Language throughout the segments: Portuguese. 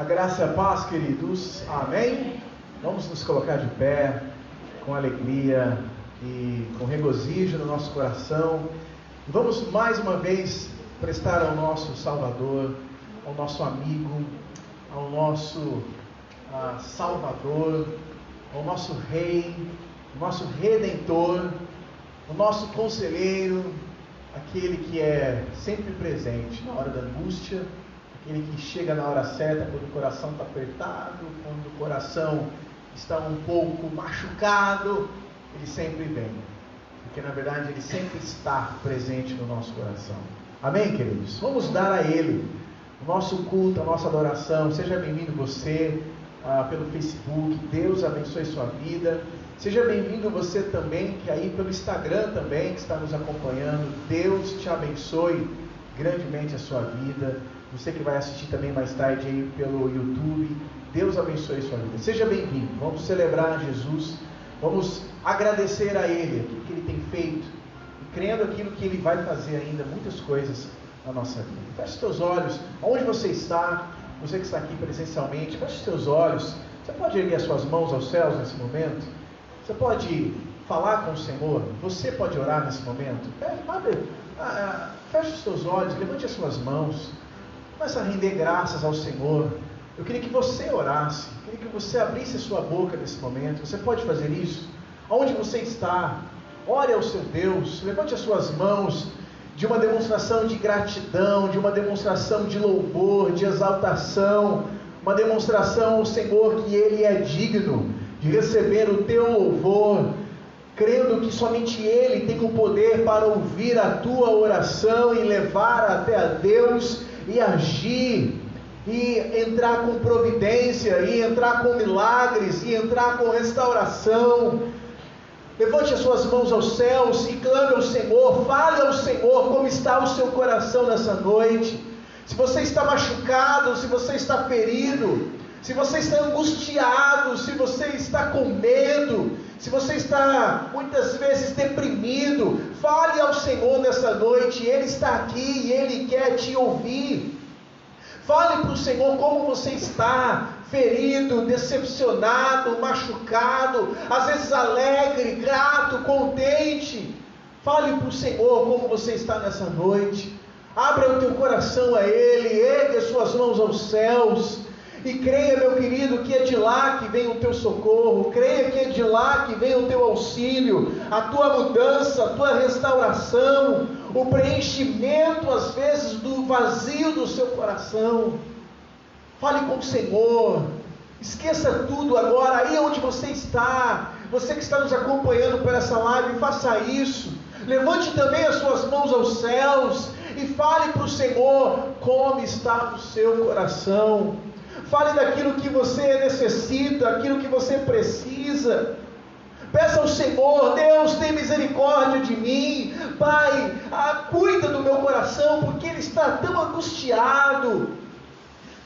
graça e a paz, queridos. Amém? Vamos nos colocar de pé, com alegria e com regozijo no nosso coração. Vamos mais uma vez prestar ao nosso Salvador, ao nosso amigo, ao nosso Salvador, ao nosso Rei, ao nosso Redentor, o nosso Conselheiro, aquele que é sempre presente na hora da angústia, aquele que chega na hora certa quando o coração está apertado, quando o coração está um pouco machucado, ele sempre vem, porque na verdade ele sempre está presente no nosso coração. Amém, queridos? Vamos dar a Ele o nosso culto, a nossa adoração. Seja bem-vindo você pelo Facebook, Deus abençoe sua vida. Seja bem-vindo você também, que aí pelo Instagram também, que está nos acompanhando. Deus te abençoe grandemente a sua vida. Você que vai assistir também mais tarde aí pelo YouTube, Deus abençoe sua vida. Seja bem-vindo. Vamos celebrar Jesus, vamos agradecer a Ele aquilo que Ele tem feito, e crendo aquilo que Ele vai fazer ainda, muitas coisas na nossa vida. Feche os teus olhos, onde você está, você que está aqui presencialmente, feche os teus olhos. Você pode erguer as suas mãos aos céus nesse momento? Você pode falar com o Senhor? Você pode orar nesse momento? Feche os seus olhos, levante as suas mãos, comece a render graças ao Senhor. Eu queria que você orasse, eu queria que você abrisse a sua boca nesse momento. Você pode fazer isso? Aonde você está? Ore ao seu Deus, levante as suas mãos de uma demonstração de gratidão, de uma demonstração de louvor, de exaltação, uma demonstração ao Senhor que Ele é digno de receber o teu louvor, crendo que somente Ele tem o poder para ouvir a tua oração e levar até a Deus e agir, e entrar com providência, e entrar com milagres, e entrar com restauração. Levante as suas mãos aos céus e clame ao Senhor, fale ao Senhor como está o seu coração nessa noite. Se você está machucado, se você está ferido, se você está angustiado, se você está com medo, se você está muitas vezes deprimido, fale ao Senhor nessa noite. Ele está aqui e Ele quer te ouvir. Fale para o Senhor como você está, ferido, decepcionado, machucado, às vezes alegre, grato, contente. Fale para o Senhor como você está nessa noite. Abra o teu coração a Ele, ergue as suas mãos aos céus. E creia, meu querido, que é de lá que vem o teu socorro, creia que é de lá que vem o teu auxílio, a tua mudança, a tua restauração, o preenchimento às vezes do vazio do seu coração. Fale com o Senhor, esqueça tudo agora, aí onde você está, você que está nos acompanhando por essa live, faça isso. Levante também as suas mãos aos céus e fale para o Senhor como está o seu coração. Fale daquilo que você necessita, aquilo que você precisa. Peça ao Senhor: Deus, tem misericórdia de mim. Pai, cuida do meu coração, porque ele está tão angustiado,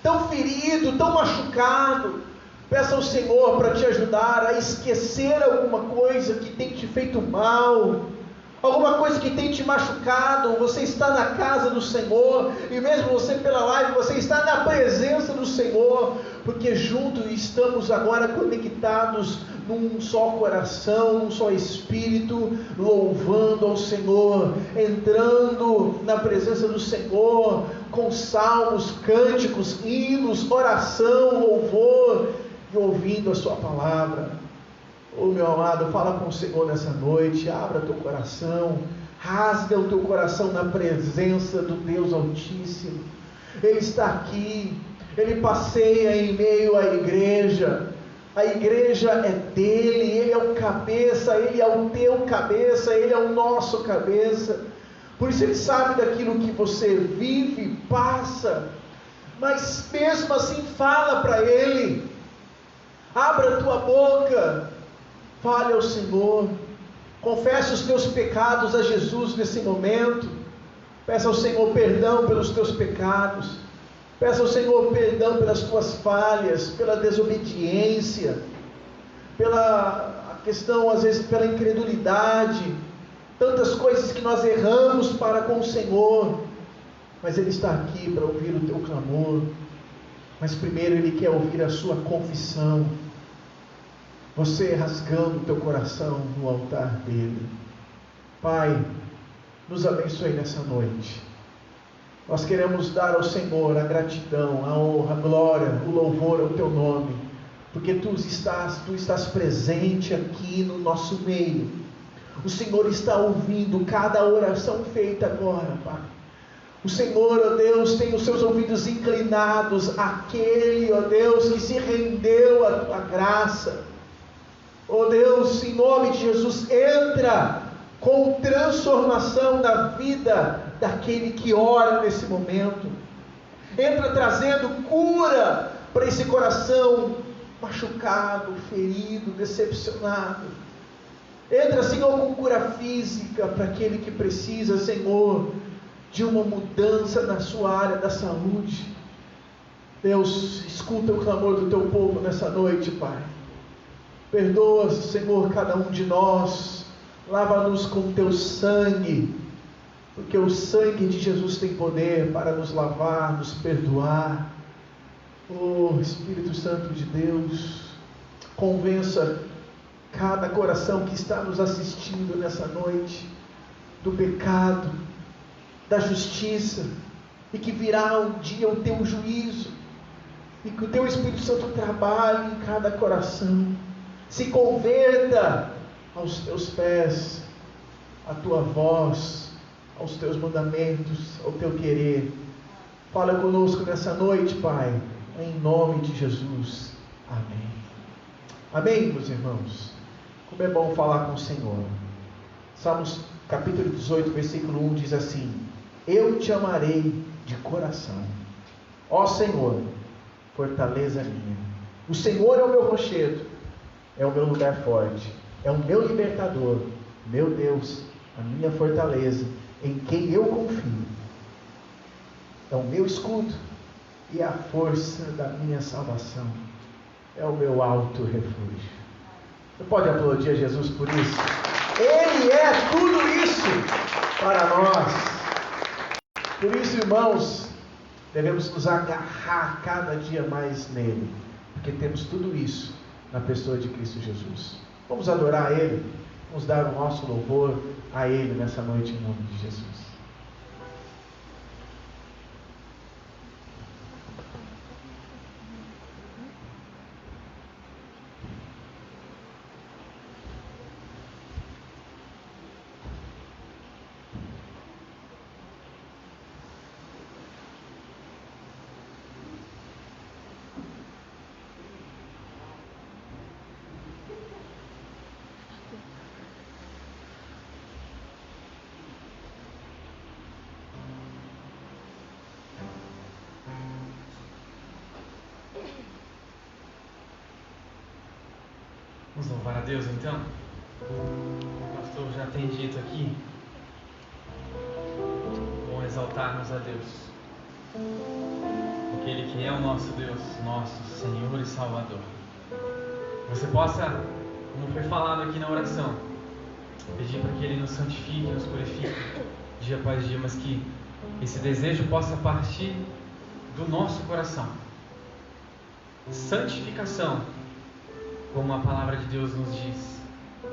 tão ferido, tão machucado. Peça ao Senhor para te ajudar a esquecer alguma coisa que tem te feito mal, alguma coisa que tem te machucado. Você está na casa do Senhor, e mesmo você pela live, você está na presença do Senhor, porque juntos estamos agora conectados num só coração, num só espírito, louvando ao Senhor, entrando na presença do Senhor, com salmos, cânticos, hinos, oração, louvor, e ouvindo a sua palavra. Oh, meu amado, fala com o Senhor nessa noite, abra teu coração, rasga o teu coração na presença do Deus Altíssimo. Ele está aqui, Ele passeia em meio à igreja. A igreja é dele, Ele é o cabeça, Ele é o teu cabeça, Ele é o nosso cabeça. Por isso Ele sabe daquilo que você vive, passa, mas mesmo assim fala para Ele. Abra a tua boca, fale ao Senhor, confesse os teus pecados a Jesus nesse momento. Peça ao Senhor perdão pelos teus pecados, peça ao Senhor perdão pelas tuas falhas, pela desobediência, pela questão, às vezes, pela incredulidade, tantas coisas que nós erramos para com o Senhor, mas Ele está aqui para ouvir o teu clamor. Mas primeiro Ele quer ouvir a sua confissão. Você rasgando o teu coração no altar dele. Pai, nos abençoe nessa noite. Nós queremos dar ao Senhor a gratidão, a honra, a glória, o louvor ao teu nome. Porque tu estás presente aqui no nosso meio. O Senhor está ouvindo cada oração feita agora, Pai. O Senhor, ó Deus, tem os seus ouvidos inclinados àquele, ó Deus, que se rendeu à tua graça. Ó Deus, em nome de Jesus, entra com transformação da vida daquele que ora nesse momento. Entra trazendo cura para esse coração machucado, ferido, decepcionado. Entra, Senhor, com cura física para aquele que precisa, Senhor, de uma mudança na sua área da saúde. Deus, escuta o clamor do teu povo nessa noite, Pai. Perdoa, Senhor, cada um de nós. Lava-nos com teu sangue, porque o sangue de Jesus tem poder para nos lavar, nos perdoar. Oh, Espírito Santo de Deus, convença cada coração que está nos assistindo nessa noite do pecado, da justiça, e que virá um dia o teu juízo, e que o teu Espírito Santo trabalhe em cada coração, se converta aos teus pés, à tua voz, aos teus mandamentos, ao teu querer. Fala conosco nessa noite, Pai, em nome de Jesus. Amém. Amém, meus irmãos. Como é bom falar com o Senhor. Salmos capítulo 18, versículo 1 diz assim: eu te amarei de coração, ó Senhor, fortaleza minha. O Senhor é o meu rochedo, é o meu lugar forte, é o meu libertador, meu Deus, a minha fortaleza, em quem eu confio. É o meu escudo e a força da minha salvação, é o meu alto refúgio. Você pode aplaudir a Jesus por isso? Ele é tudo isso para nós. Por isso, irmãos, devemos nos agarrar cada dia mais nele, porque temos tudo isso na pessoa de Cristo Jesus. Vamos adorar a Ele, vamos dar o nosso louvor a Ele nessa noite em nome de Jesus. Vamos louvar a Deus então? O pastor já tem dito aqui. Vamos exaltarmos a Deus, aquele que é o nosso Deus, nosso Senhor e Salvador. Você possa, como foi falado aqui na oração, pedir para que Ele nos santifique, nos purifique dia após dia, mas que esse desejo possa partir do nosso coração. Santificação, como a palavra de Deus nos diz,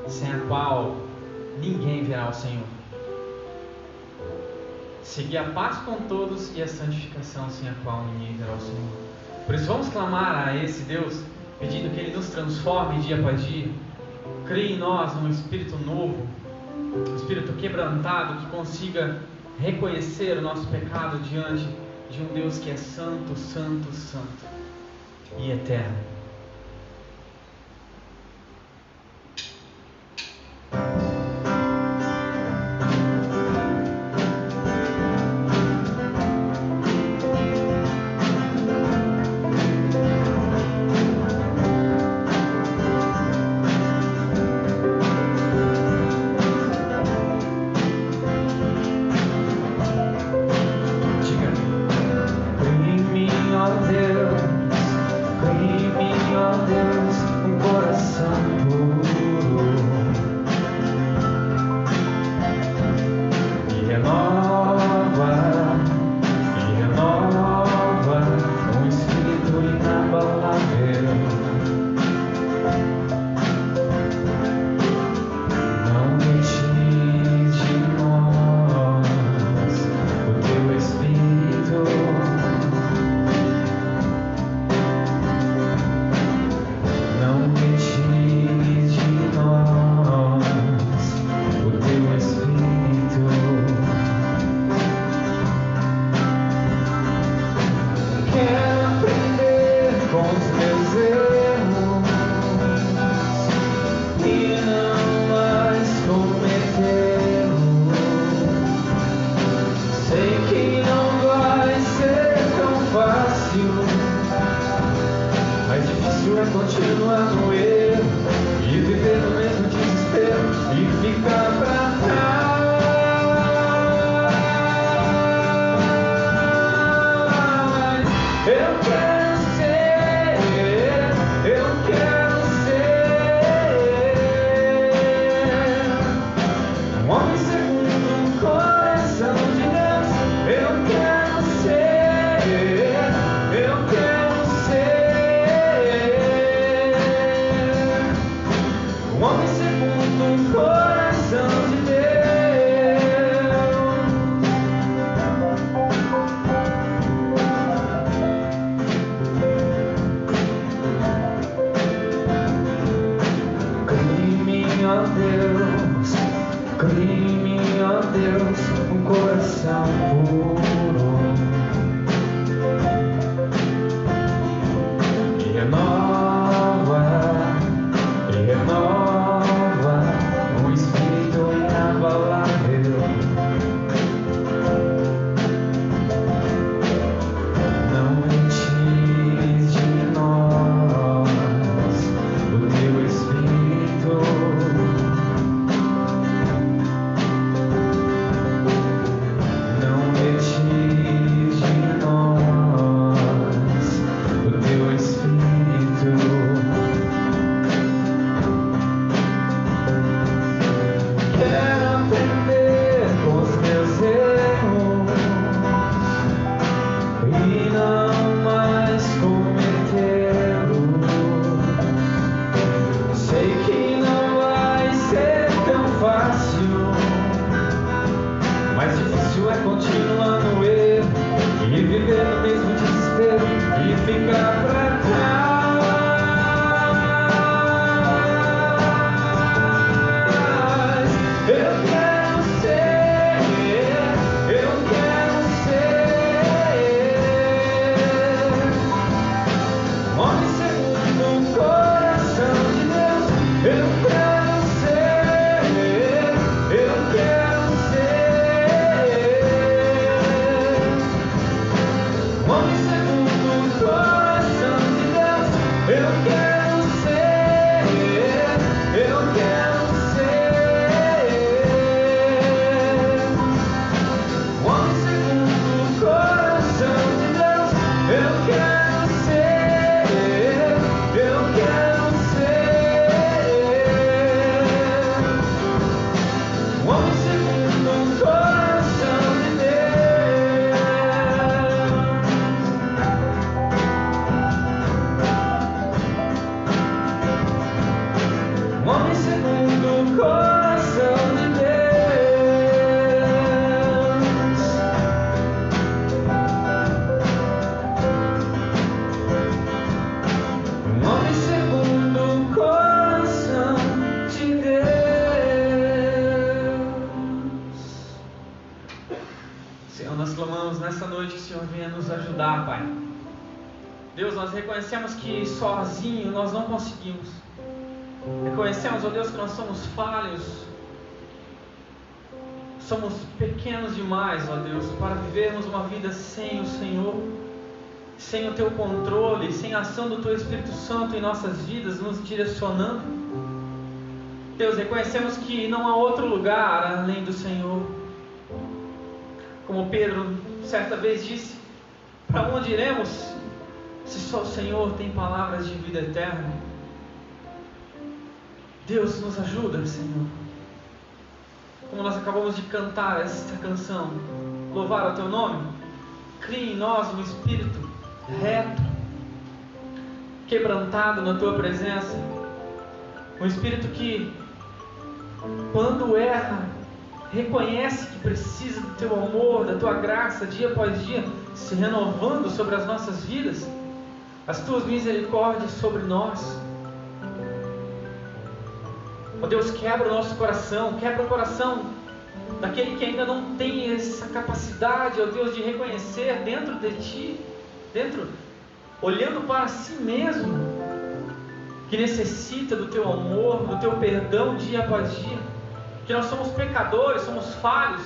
sem a qual ninguém verá o Senhor. Seguir a paz com todos e a santificação, sem a qual ninguém verá o Senhor. Por isso vamos clamar a esse Deus, pedindo que Ele nos transforme dia após dia. Crie em nós um espírito novo, um espírito quebrantado, que consiga reconhecer o nosso pecado diante de um Deus que é santo, santo, santo e eterno. Deus, em mim continuar no erro e viver no mesmo desespero e ficar pra trás. Eu quero ser um homem segundo o coração de Deus. Eu quero ser um homem segundo o coração de Deus. Crie em mim, ó Deus, um coração puro. E renova um espírito inabalável. Não retires de nós o teu espírito. Não retires de nós o teu espírito. Quero aprender com os meus erros e não mais cometê-los. Sei que não vai ser tão fácil, mais difícil é continuar no erro e viver no mesmo desespero e ficar pra trás. Eu quero ser um homem segundo o coração de Deus. Eu quero ser um homem segundo o coração de Deus. Eu quero ser um homem segundo o coração de Deus. Eu quero ser um homem segundo o coração de Deus. Um homem segundo o coração de Deus. Um homem segundo o coração de Deus. Senhor, nós clamamos nessa noite que o Senhor venha nos ajudar, Pai. Deus, nós reconhecemos que sozinho nós não conseguimos. Reconhecemos, ó Deus, que nós somos falhos, somos pequenos demais, ó Deus, para vivermos uma vida sem o Senhor, sem o Teu controle, sem a ação do Teu Espírito Santo em nossas vidas, nos direcionando. Deus, reconhecemos que não há outro lugar além do Senhor. Como Pedro certa vez disse: para onde iremos, se só o Senhor tem palavras de vida eterna? Deus, nos ajuda, Senhor. Como nós acabamos de cantar esta canção, louvar o Teu nome. Crie em nós um espírito reto, quebrantado na Tua presença. Um espírito que, quando erra, reconhece que precisa do Teu amor, da Tua graça, dia após dia, se renovando sobre as nossas vidas. As Tuas misericórdias sobre nós. Ó Deus, quebra o nosso coração, quebra o coração daquele que ainda não tem essa capacidade, ó Deus, de reconhecer dentro de Ti, olhando para si mesmo, que necessita do Teu amor, do Teu perdão dia após dia, que nós somos pecadores, somos falhos,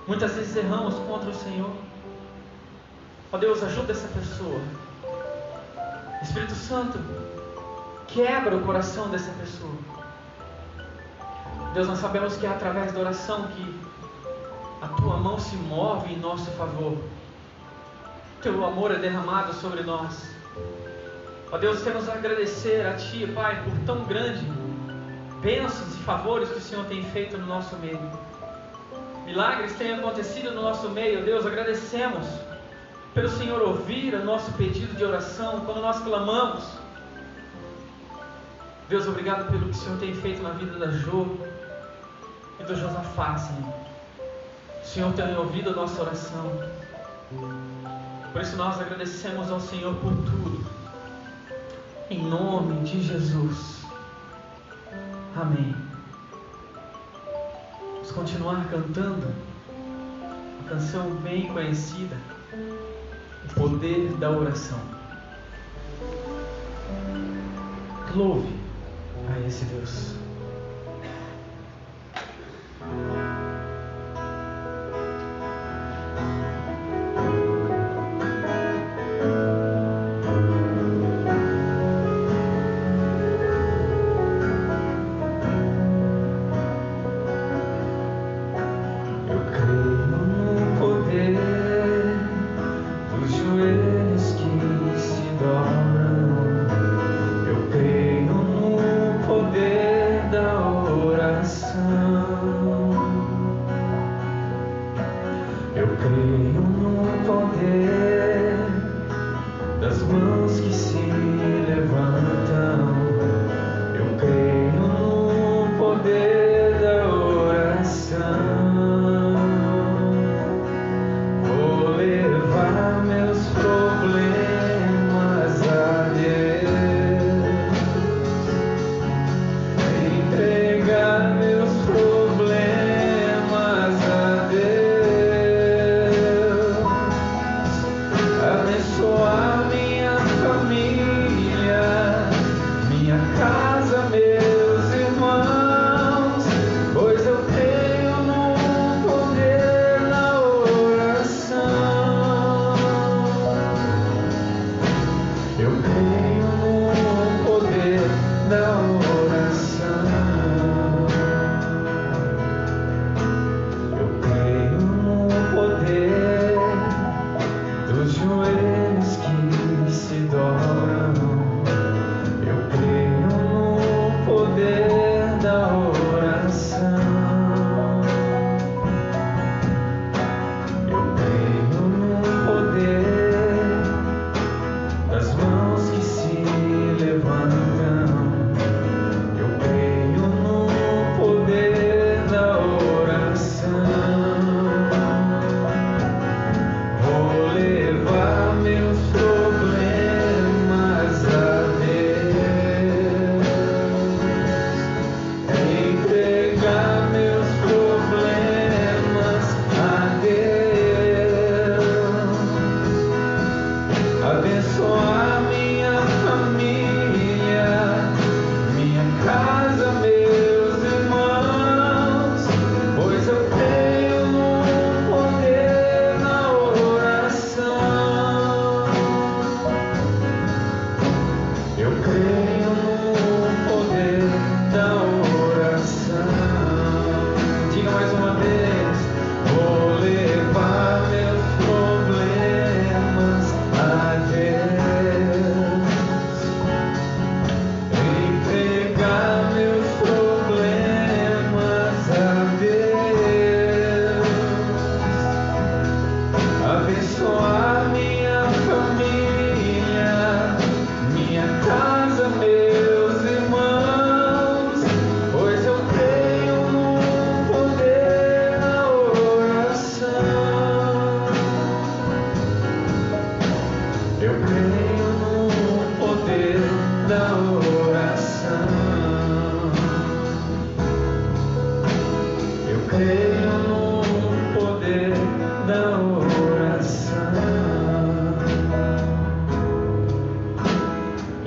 muitas vezes erramos contra o Senhor. Ó Deus, ajuda essa pessoa. Espírito Santo, quebra o coração dessa pessoa. Deus, nós sabemos que é através da oração que a Tua mão se move em nosso favor. Teu amor é derramado sobre nós. Ó Deus, queremos agradecer a Ti, Pai, por tão grande bênçãos e favores que o Senhor tem feito no nosso meio. Milagres têm acontecido no nosso meio. Deus, agradecemos pelo Senhor ouvir o nosso pedido de oração quando nós clamamos. Deus, obrigado pelo que o Senhor tem feito na vida da Jo e do Josafá, Senhor. O Senhor tem ouvido a nossa oração. Por isso nós agradecemos ao Senhor por tudo. Em nome de Jesus. Amém. Vamos continuar cantando uma canção bem conhecida, o poder da oração. Louve a esse Deus.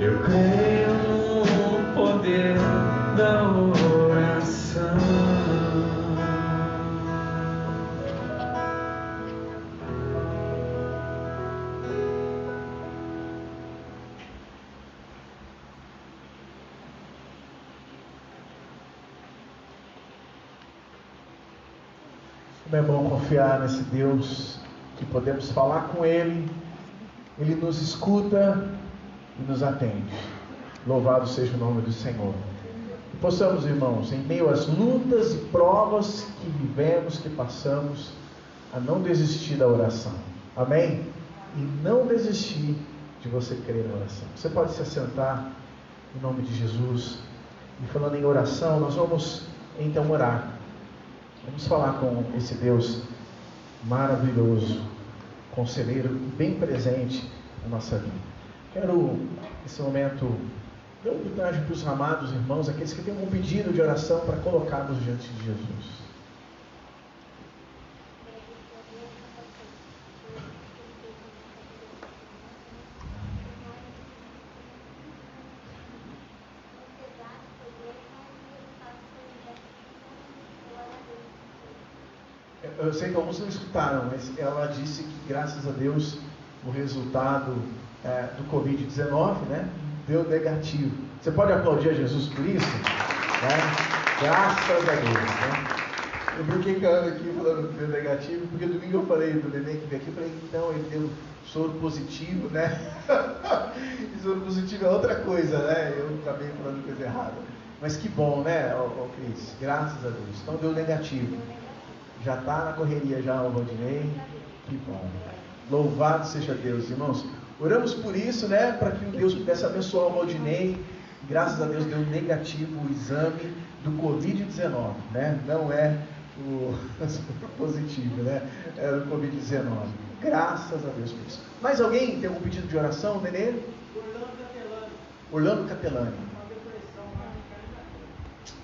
Eu creio Como é bom confiar nesse Deus, que podemos falar com Ele, Ele nos escuta e nos atende. Louvado seja o nome do Senhor. Que possamos, irmãos, em meio às lutas e provas que vivemos, que passamos, a não desistir da oração. Amém? E não desistir de você crer na oração. Você pode se assentar em nome de Jesus. E falando em oração, nós vamos então orar. Vamos falar com esse Deus maravilhoso, conselheiro, bem presente na nossa vida. Quero, nesse momento, dar oportunidade para os amados irmãos, aqueles que têm um pedido de oração, para colocá-los diante de Jesus. Eu sei que alguns não escutaram, mas ela disse que, graças a Deus, o resultado do Covid-19, né, deu negativo. Você pode aplaudir a Jesus por isso? Né? Graças a Deus. Né? Eu brinquei com a Ana aqui falando que deu negativo, porque domingo eu falei do neném que veio aqui, eu falei, então ele deu soro positivo, né? E soro positivo é outra coisa, né? Eu acabei falando coisa errada. Mas que bom, né, Cris? Graças a Deus. Então deu negativo. Já está na correria já o Rodinei. Que bom. Louvado seja Deus, irmãos. Oramos por isso, né? Para que o Deus pudesse abençoar o Rodinei. Graças a Deus deu negativo o exame do Covid-19, né? Não é o positivo, né? É o Covid-19. Graças a Deus por isso. Mais alguém tem algum pedido de oração, Nenê? Orlando Capelani.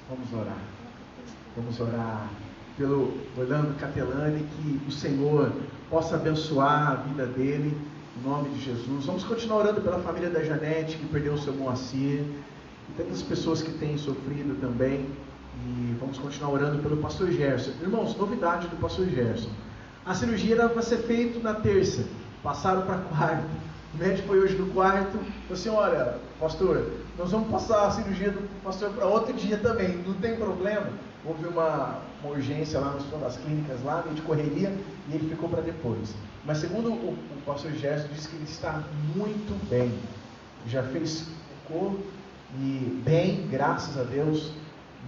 Vamos orar. Vamos orar pelo Orlando Capelani, que o Senhor possa abençoar a vida dele, em nome de Jesus. Vamos continuar orando pela família da Janete, que perdeu o seu Moacir, e tantas pessoas que têm sofrido também, e vamos continuar orando pelo pastor Gerson. Irmãos, novidade do pastor Gerson: a cirurgia era para ser feita na terça, passaram para quarta. O médico foi hoje no quarto, falou assim: olha, pastor, nós vamos passar a cirurgia do pastor para outro dia também, não tem problema. Houve uma urgência lá no Hospital das Clínicas, lá, meio de correria, e ele ficou para depois. Mas segundo o pastor Gerson, disse que ele está muito bem. Já fez cocô e bem, graças a Deus,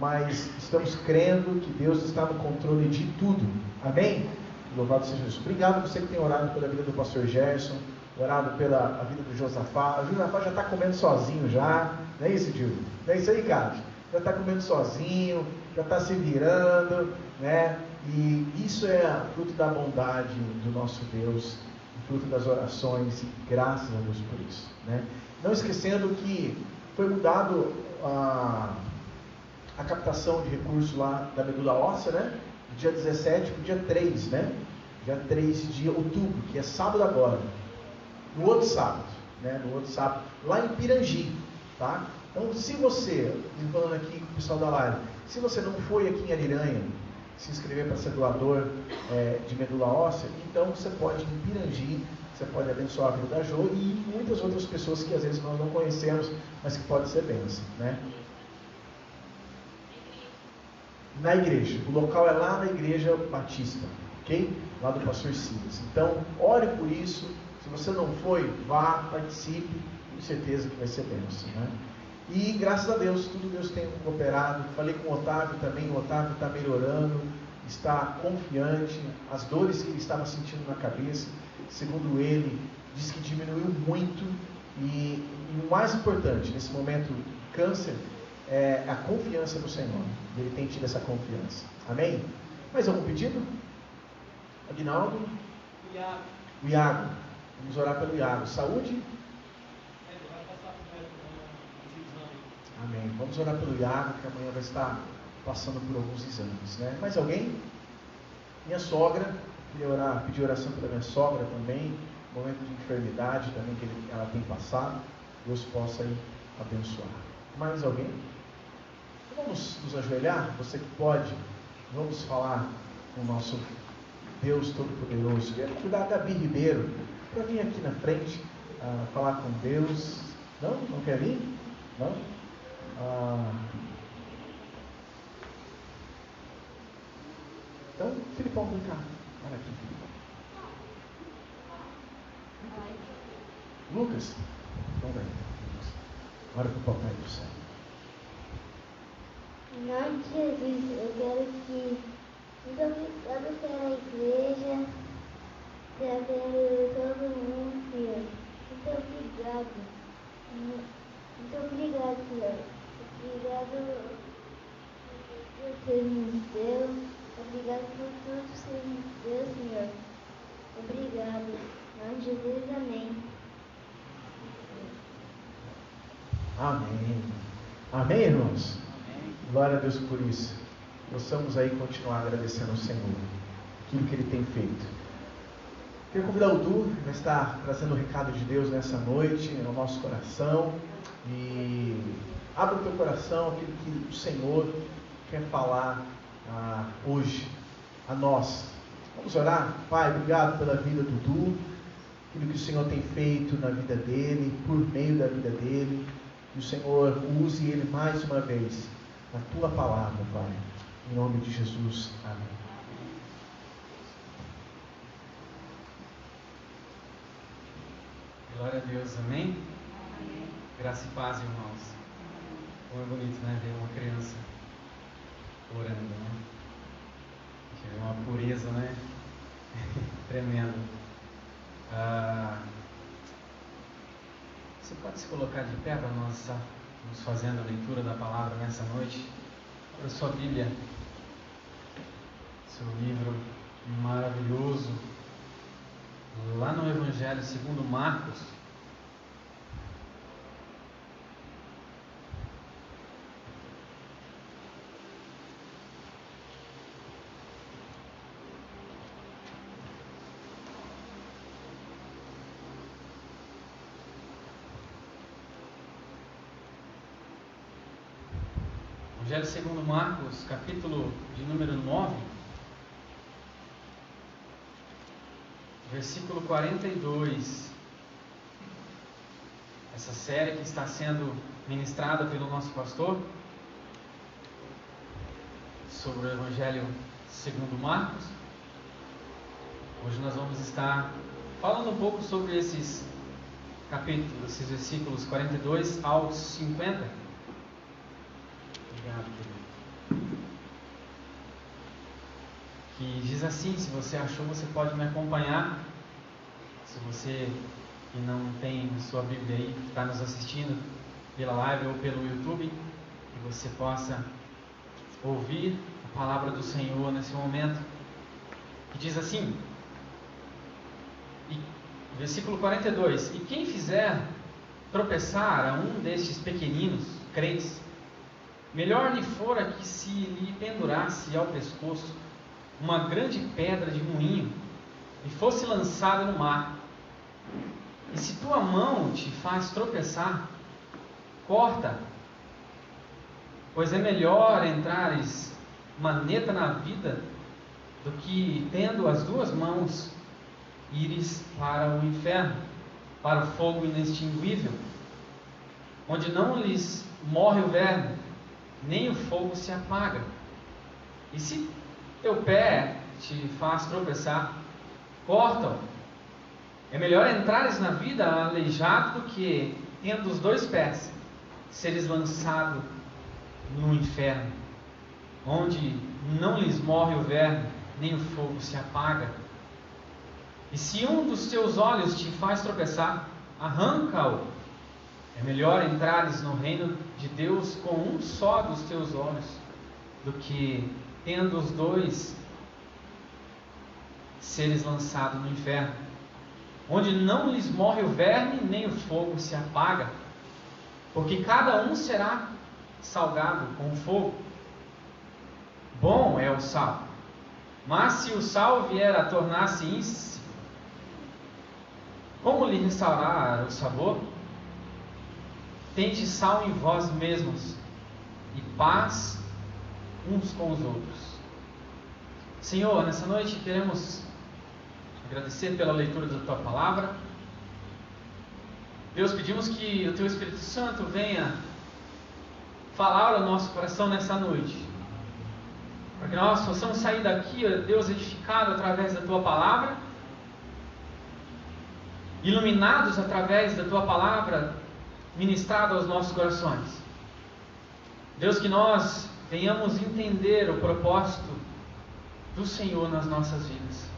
mas estamos crendo que Deus está no controle de tudo. Amém? Louvado seja Jesus. Obrigado a você que tem orado pela vida do pastor Gerson, orado pela vida do Josafá. O Josafá já está comendo sozinho já, não é isso, Dilma? Não é isso aí, Cássio? Já está comendo sozinho, já está se virando, né? E isso é fruto da bondade do nosso Deus, fruto das orações, e graças a Deus por isso, né? Não esquecendo que foi mudado a captação de recursos lá da medula óssea, né? Do dia 17 para o dia 3, né? Dia 3 de outubro, que é sábado agora. No outro sábado, né? No outro sábado, lá em Pirangi, tá? Então, se você, falando aqui com o pessoal da live, se você não foi aqui em Ariranha se inscrever para ser doador de medula óssea, então você pode ir em Pirangi, você pode abençoar a vida da Jo e muitas outras pessoas que às vezes nós não conhecemos, mas que pode ser bênção, né? Na igreja, o local é lá na igreja Batista, ok? Lá do pastor Silas. Então, ore por isso. Se você não foi, vá, participe, com certeza que vai ser bênção, né? E graças a Deus, tudo Deus tem cooperado. Falei com o Otávio também, o Otávio está melhorando, está confiante. As dores que ele estava sentindo na cabeça, segundo ele, diz que diminuiu muito. E o mais importante nesse momento, câncer, é a confiança no Senhor. Ele tem tido essa confiança. Amém? Mais algum pedido? Aguinaldo? O Iago. Vamos orar pelo Iago. Saúde? Amém. Vamos orar pelo Iago, que amanhã vai estar passando por alguns exames, né? Mais alguém? Minha sogra, queria orar, pedir oração pela minha sogra também, momento de enfermidade também que ela tem passado. Deus possa aí abençoar. Mais alguém? Vamos nos ajoelhar, você que pode. Vamos falar com o nosso Deus Todo-Poderoso. Quero convidar a Gabi Ribeiro para vir aqui na frente falar com Deus. Não? Não quer vir? Não? Então, Felipe. Filipão, vem cá. Olha aqui, Filipão. Lucas, vamos aí. Ora para o Papai do Céu. Em nome de Jesus, eu quero que muito obrigado pela igreja, trazendo todo mundo, Senhor. Muito obrigado. Muito obrigado, Senhor. Obrigado por ter nos Deus. Obrigado por tudo ser nos Deus, Senhor. Obrigado. Em nome de Jesus, amém. Amém. Amém, irmãos? Amém. Glória a Deus por isso. Possamos aí continuar agradecendo ao Senhor aquilo que Ele tem feito. Quero convidar o Du, que vai estar trazendo o recado de Deus nessa noite, no nosso coração. E abra o teu coração, aquilo que o Senhor quer falar hoje a nós. Vamos orar? Pai, obrigado pela vida do Du, aquilo que o Senhor tem feito na vida dele, por meio da vida dele. Que o Senhor use ele mais uma vez na tua palavra, Pai. Em nome de Jesus. Amém. Glória a Deus, amém? Amém. Graça e paz, irmãos. Como é bonito, né? Ver uma criança orando, né? Tiver uma pureza, né? Tremendo. Você pode se colocar de pé para nós estarmos fazendo a leitura da palavra nessa noite? Abra sua Bíblia, seu livro maravilhoso, lá no Evangelho segundo Marcos. Evangelho segundo Marcos, capítulo de número 9, versículo 42. Essa série que está sendo ministrada pelo nosso pastor sobre o Evangelho segundo Marcos. Hoje nós vamos estar falando um pouco sobre esses capítulos, esses versículos 42 aos 50. Obrigado, querido. Que diz assim: se você achou, você pode me acompanhar. Se você que não tem sua Bíblia aí, que está nos assistindo pela live ou pelo YouTube, que você possa ouvir a palavra do Senhor nesse momento. Que diz assim, versículo 42: e quem fizer tropeçar a um destes pequeninos crentes, melhor lhe fora que se lhe pendurasse ao pescoço uma grande pedra de moinho e fosse lançada no mar. E se tua mão te faz tropeçar, corta, pois é melhor entrares maneta na vida do que, tendo as duas mãos, ires para o inferno, para o fogo inextinguível, onde não lhes morre o verme, nem o fogo se apaga. E se teu pé te faz tropeçar, corta-o. É melhor entrares na vida aleijado do que, tendo os dois pés, seres lançado no inferno, onde não lhes morre o verme, nem o fogo se apaga. E se um dos teus olhos te faz tropeçar, arranca-o. É melhor entrares no reino de Deus com um só dos teus olhos, do que, tendo os dois, seres lançados no inferno, onde não lhes morre o verme, nem o fogo se apaga, porque cada um será salgado com o fogo. Bom é o sal, mas se o sal vier a tornar-se insípido, como lhe restaurar o sabor? Tende sal em vós mesmos e paz uns com os outros. Senhor, nessa noite queremos agradecer pela leitura da Tua Palavra. Deus, pedimos que o Teu Espírito Santo venha falar ao nosso coração nessa noite. para que nós possamos sair daqui, ó Deus, edificado através da Tua Palavra, iluminados através da Tua Palavra, ministrada aos nossos corações. Deus, que nós venhamos entender o propósito do Senhor nas nossas vidas.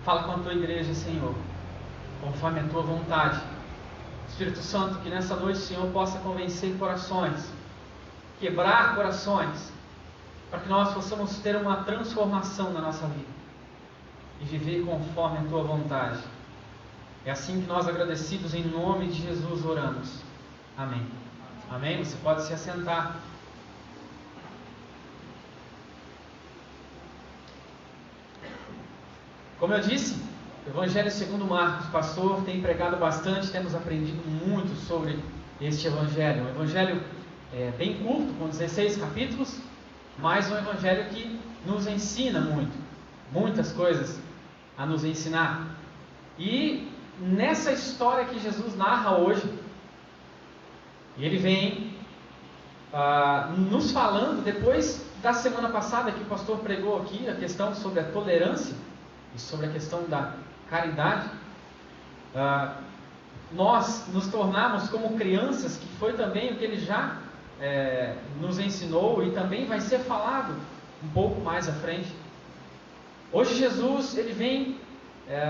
Fala com a Tua igreja, Senhor, conforme a Tua vontade. Espírito Santo, que nessa noite o Senhor possa convencer corações, quebrar corações, para que nós possamos ter uma transformação na nossa vida e viver conforme a Tua vontade. É assim que nós, agradecidos em nome de Jesus, oramos. Amém. Amém? Você pode se assentar. Como eu disse, o Evangelho segundo Marcos, pastor tem pregado bastante, temos aprendido muito sobre este Evangelho. Um Evangelho bem curto, com 16 capítulos, mas um Evangelho que nos ensina muitas coisas a nos ensinar. E nessa história que Jesus narra hoje, ele vem nos falando, depois da semana passada que o pastor pregou aqui, a questão sobre a tolerância e sobre a questão da caridade, nós nos tornarmos como crianças, que foi também o que ele já nos ensinou e também vai ser falado um pouco mais à frente. Hoje Jesus ele vem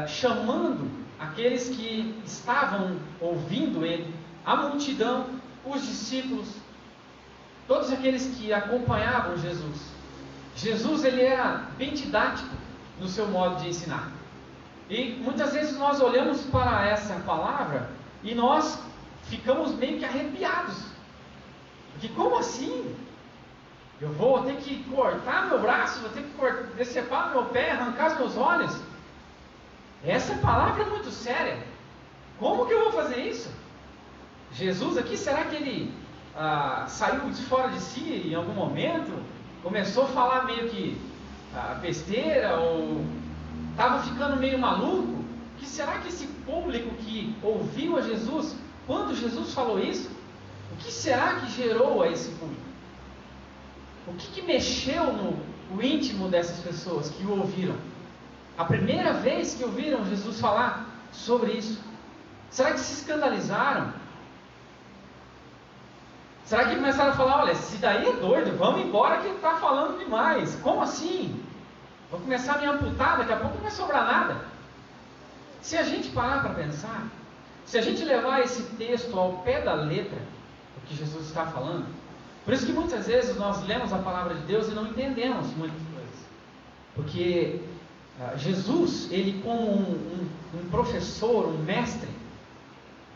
chamando aqueles que estavam ouvindo ele, a multidão, os discípulos, todos aqueles que acompanhavam Jesus. Jesus ele era bem didático no seu modo de ensinar. E muitas vezes nós olhamos para essa palavra e nós ficamos meio que arrepiados. Porque como assim? Eu vou ter que cortar meu braço, vou ter que decepar meu pé, arrancar os meus olhos? Essa palavra é muito séria. Como que eu vou fazer isso? Jesus aqui, será que ele saiu de fora de si em algum momento? Começou a falar meio que besteira, ou estava ficando meio maluco? O que será que esse público que ouviu a Jesus, quando Jesus falou isso, o que será que gerou a esse público? O que mexeu no íntimo dessas pessoas que o ouviram? A primeira vez que ouviram Jesus falar sobre isso, será que se escandalizaram? Será que começaram a falar, olha, esse daí é doido, vamos embora que ele está falando demais. Como assim? Vou começar a me amputar, daqui a pouco não vai sobrar nada. Se a gente parar para pensar, se a gente levar esse texto ao pé da letra, o que Jesus está falando, por isso que muitas vezes nós lemos a palavra de Deus e não entendemos muitas coisas. Porque Jesus, ele como um professor, um mestre,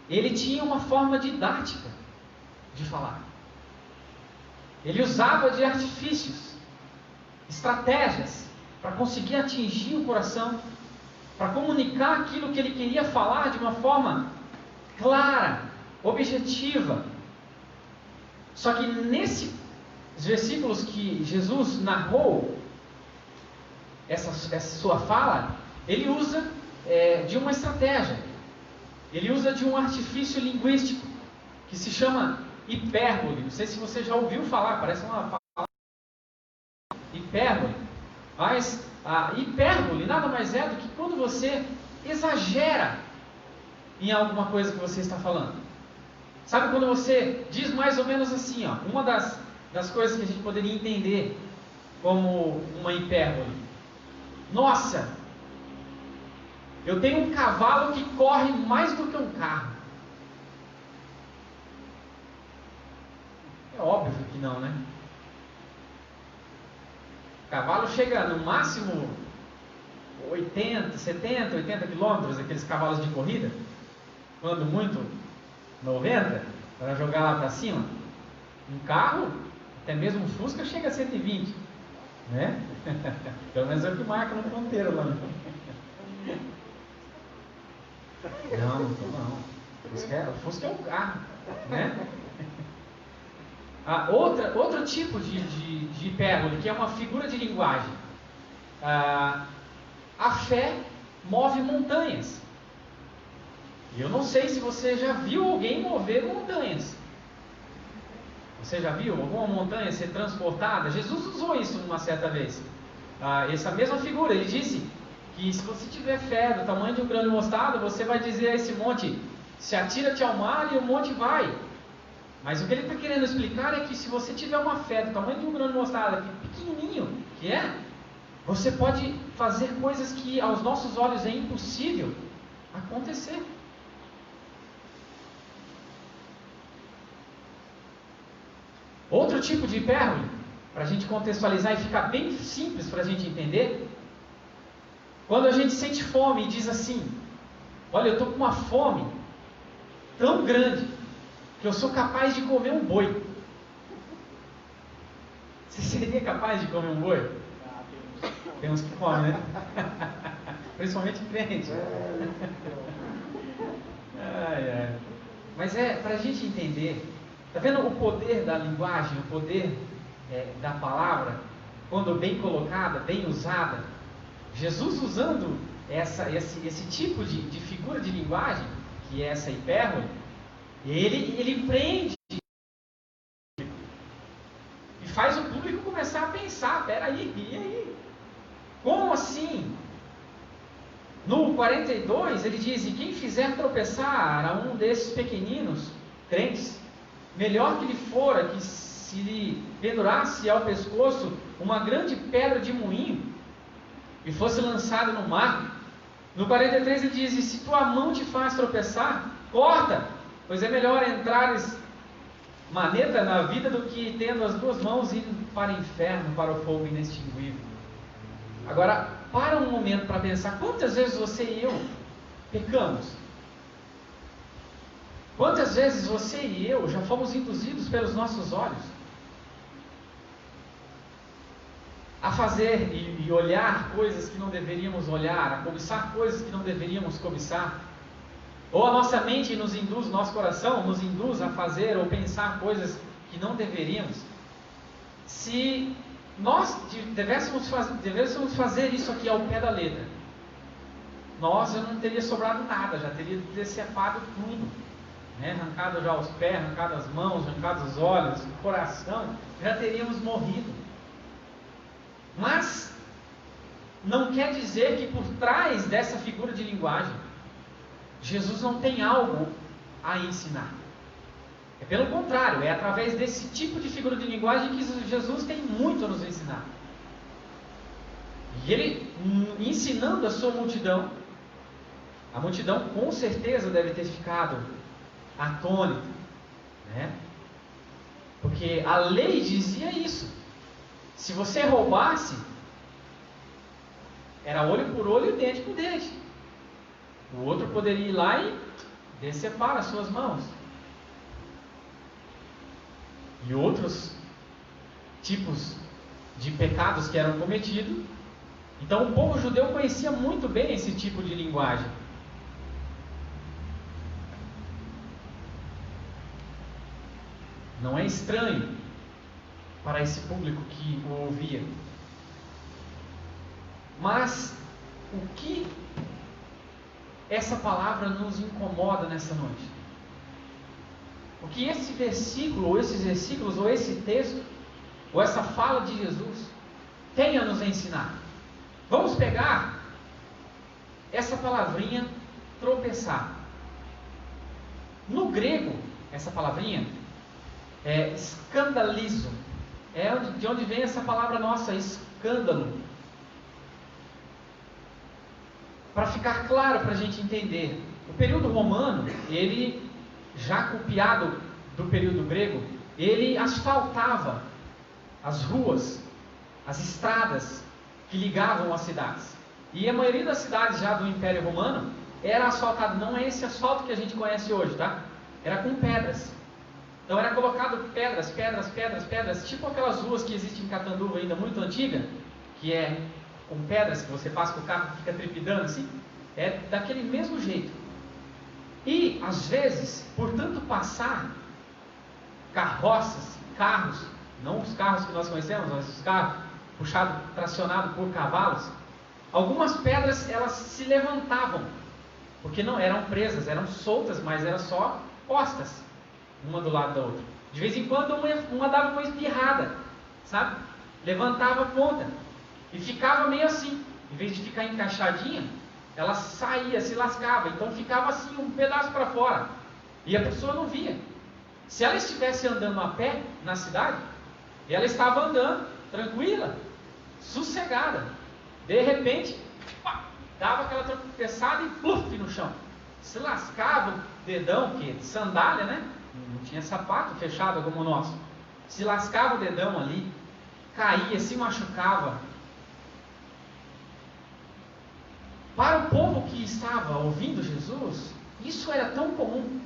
ele tinha uma forma didática de falar. Ele usava de artifícios, estratégias, para conseguir atingir o coração, para comunicar aquilo que ele queria falar de uma forma clara, objetiva. Só que nesses versículos que Jesus narrou, essa sua fala, ele usa de uma estratégia, ele usa de um artifício linguístico, que se chama hipérbole. Não sei se você já ouviu falar, parece uma palavra hipérbole. Mas a hipérbole nada mais é do que quando você exagera em alguma coisa que você está falando. Sabe quando você diz mais ou menos assim, ó, uma das coisas que a gente poderia entender como uma hipérbole. Nossa, eu tenho um cavalo que corre mais do que um carro. É óbvio que não, né? O cavalo chega no máximo 70, 80 quilômetros, aqueles cavalos de corrida, quando muito 90, para jogar lá para cima. Um carro, até mesmo um Fusca, chega a 120, né? Pelo menos é o que marca no ponteiro lá. Não. O Fusca é um carro, né? Outro tipo de hipérbole, que é uma figura de linguagem. A fé move montanhas. E eu não sei se você já viu alguém mover montanhas. Você já viu alguma montanha ser transportada? Jesus usou isso uma certa vez. essa mesma figura. Ele disse que se você tiver fé do tamanho de um grão de mostarda, você vai dizer a esse monte: se atira-te ao mar, e o monte vai. Mas o que ele está querendo explicar é que se você tiver uma fé do tamanho de um grão de mostarda, pequenininho, você pode fazer coisas que aos nossos olhos é impossível acontecer. Outro tipo de hipérbole, para a gente contextualizar e ficar bem simples para a gente entender, quando a gente sente fome e diz assim: olha, eu estou com uma fome tão grande que eu sou capaz de comer um boi. Você seria capaz de comer um boi? Tem uns que comem, né? Principalmente crente. Mas para a gente entender, está vendo o poder da linguagem, o poder da palavra, quando bem colocada, bem usada? Jesus usando esse tipo de figura de linguagem, que é essa hipérbole, ele prende e faz o público começar a pensar: peraí, e aí? Como assim? No 42 ele diz: e quem fizer tropeçar a um desses pequeninos crentes, melhor que lhe fora que se lhe pendurasse ao pescoço uma grande pedra de moinho e fosse lançado no mar. No 43 ele diz: e se tua mão te faz tropeçar, corta, pois é melhor entrares maneta na vida do que tendo as duas mãos indo para o inferno, para o fogo inextinguível. Agora, para um momento para pensar: quantas vezes você e eu pecamos? Quantas vezes você e eu já fomos induzidos pelos nossos olhos a fazer e olhar coisas que não deveríamos olhar, a cobiçar coisas que não deveríamos cobiçar? Ou a nossa mente nos induz, nosso coração nos induz a fazer ou pensar coisas que não deveríamos? Se nós devêssemos fazer isso aqui ao pé da letra, nós já não teria sobrado nada, já teria decepado tudo, né? Arrancado já os pés, arrancado as mãos, arrancado os olhos, o coração, já teríamos morrido. Mas não quer dizer que por trás dessa figura de linguagem Jesus não tem algo a ensinar. É pelo contrário, é através desse tipo de figura de linguagem que Jesus tem muito a nos ensinar. E ele, ensinando a sua multidão, a multidão com certeza deve ter ficado atônita, né? Porque a lei dizia isso: se você roubasse, era olho por olho e dente por dente. O outro poderia ir lá e decepar as suas mãos. E outros tipos de pecados que eram cometidos. Então o povo judeu conhecia muito bem esse tipo de linguagem. Não é estranho para esse público que o ouvia. Mas o que essa palavra nos incomoda nessa noite? O que esse versículo, ou esses versículos, ou esse texto, ou essa fala de Jesus tem a nos ensinar? Vamos pegar essa palavrinha tropeçar. No grego, essa palavrinha é escandalizo. É de onde vem essa palavra nossa, escândalo. Para ficar claro, para a gente entender, o período romano, ele, já copiado do período grego, ele asfaltava as ruas, as estradas que ligavam as cidades. E a maioria das cidades já do Império Romano era asfaltada. Não é esse asfalto que a gente conhece hoje, tá? Era com pedras. Então era colocado pedras, tipo aquelas ruas que existem em Catanduva ainda, muito antiga, que é com pedras, que você passa com o carro e fica trepidando assim. É daquele mesmo jeito. E às vezes, por tanto passar carroças, carros, não os carros que nós conhecemos, mas os carros tracionados por cavalos, algumas pedras elas se levantavam, porque não eram presas, eram soltas, mas eram só postas, uma do lado da outra. De vez em quando uma dava uma espirrada, sabe? Levantava a ponta. e ficava meio assim, em vez de ficar encaixadinha, ela saía, se lascava, então ficava assim, um pedaço para fora, e a pessoa não via. Se ela estivesse andando a pé na cidade, ela estava andando tranquila, sossegada, de repente, pá, dava aquela tropeçada e pluf no chão, se lascava o dedão, que de sandália, né? Não tinha sapato fechado como o nosso, se lascava o dedão ali, caía, se machucava. Para o povo que estava ouvindo Jesus, isso era tão comum,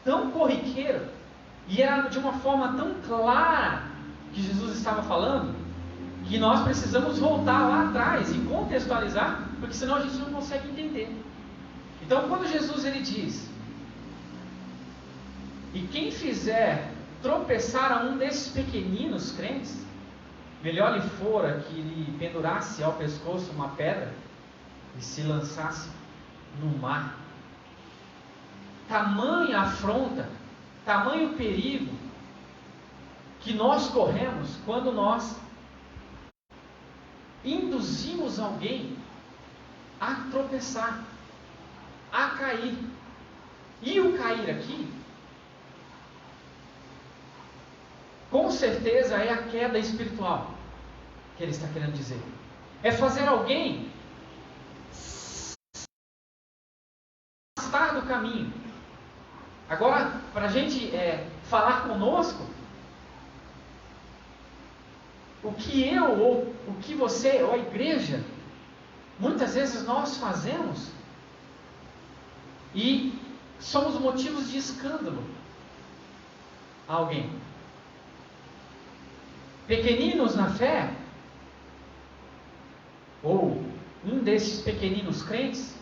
tão corriqueiro, e era de uma forma tão clara que Jesus estava falando, que nós precisamos voltar lá atrás e contextualizar, porque senão a gente não consegue entender. Então, quando Jesus ele diz: e quem fizer tropeçar a um desses pequeninos crentes, melhor lhe fora que lhe pendurasse ao pescoço uma pedra e se lançasse no mar. Tamanha afronta, tamanho perigo que nós corremos quando nós induzimos alguém a tropeçar, a cair. E o cair aqui, com certeza, é a queda espiritual que ele está querendo dizer. É fazer alguém afastar do caminho. Agora, para a gente falar conosco, o que eu, ou o que você, ou a igreja, muitas vezes nós fazemos e somos motivos de escândalo a alguém. Pequeninos na fé, ou um desses pequeninos crentes,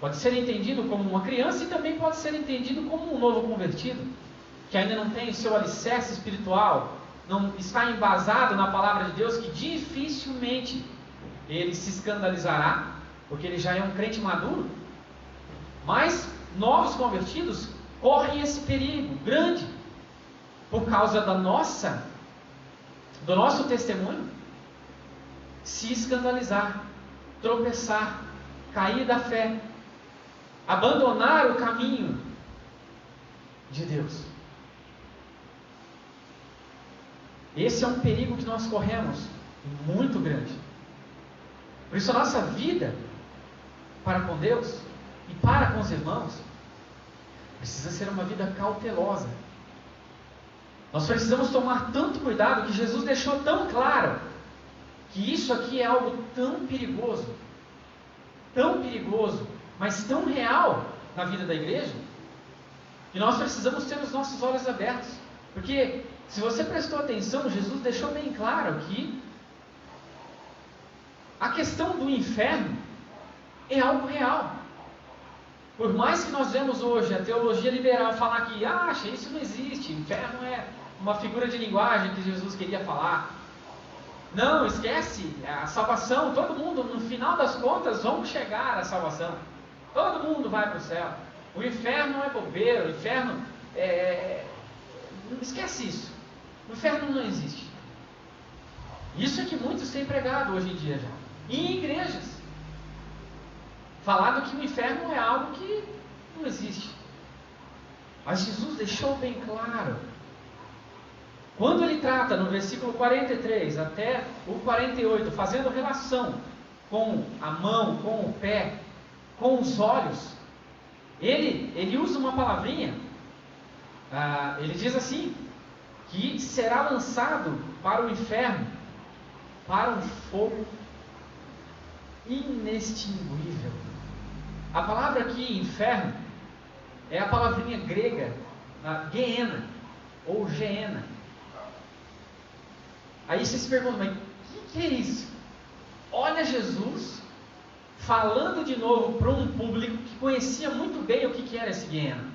pode ser entendido como uma criança e também pode ser entendido como um novo convertido, que ainda não tem o seu alicerce espiritual, não está embasado na palavra de Deus, que dificilmente ele se escandalizará, porque ele já é um crente maduro. Mas novos convertidos correm esse perigo grande, por causa do nosso testemunho, se escandalizar, tropeçar, cair da fé, abandonar o caminho de Deus. Esse é um perigo que nós corremos, muito grande. Por isso a nossa vida para com Deus e para com os irmãos precisa ser uma vida cautelosa. Nós precisamos tomar tanto cuidado, que Jesus deixou tão claro que isso aqui é algo tão perigoso, mas tão real na vida da igreja, que nós precisamos ter os nossos olhos abertos. Porque se você prestou atenção, Jesus deixou bem claro que a questão do inferno é algo real. Por mais que nós vemos hoje a teologia liberal falar que acha, isso não existe, inferno é uma figura de linguagem que Jesus queria falar. Não, esquece, a salvação, todo mundo, no final das contas, vamos chegar à salvação. Todo mundo vai para o céu. O inferno é bobeira, o inferno esquece isso. O inferno não existe. Isso é que muitos têm pregado hoje em dia já. E em igrejas. Falado que o inferno é algo que não existe. Mas Jesus deixou bem claro. Quando ele trata no versículo 43 até o 48, fazendo relação com a mão, com o pé, com os olhos, ele usa uma palavrinha, ele diz assim, que será lançado para o inferno, para um fogo inextinguível. A palavra aqui, inferno, é a palavrinha grega, Gehenna, ou Gehenna. Aí você se pergunta, mas o que é isso? Olha Jesus falando de novo para um público que conhecia muito bem o que era esse Gehenna.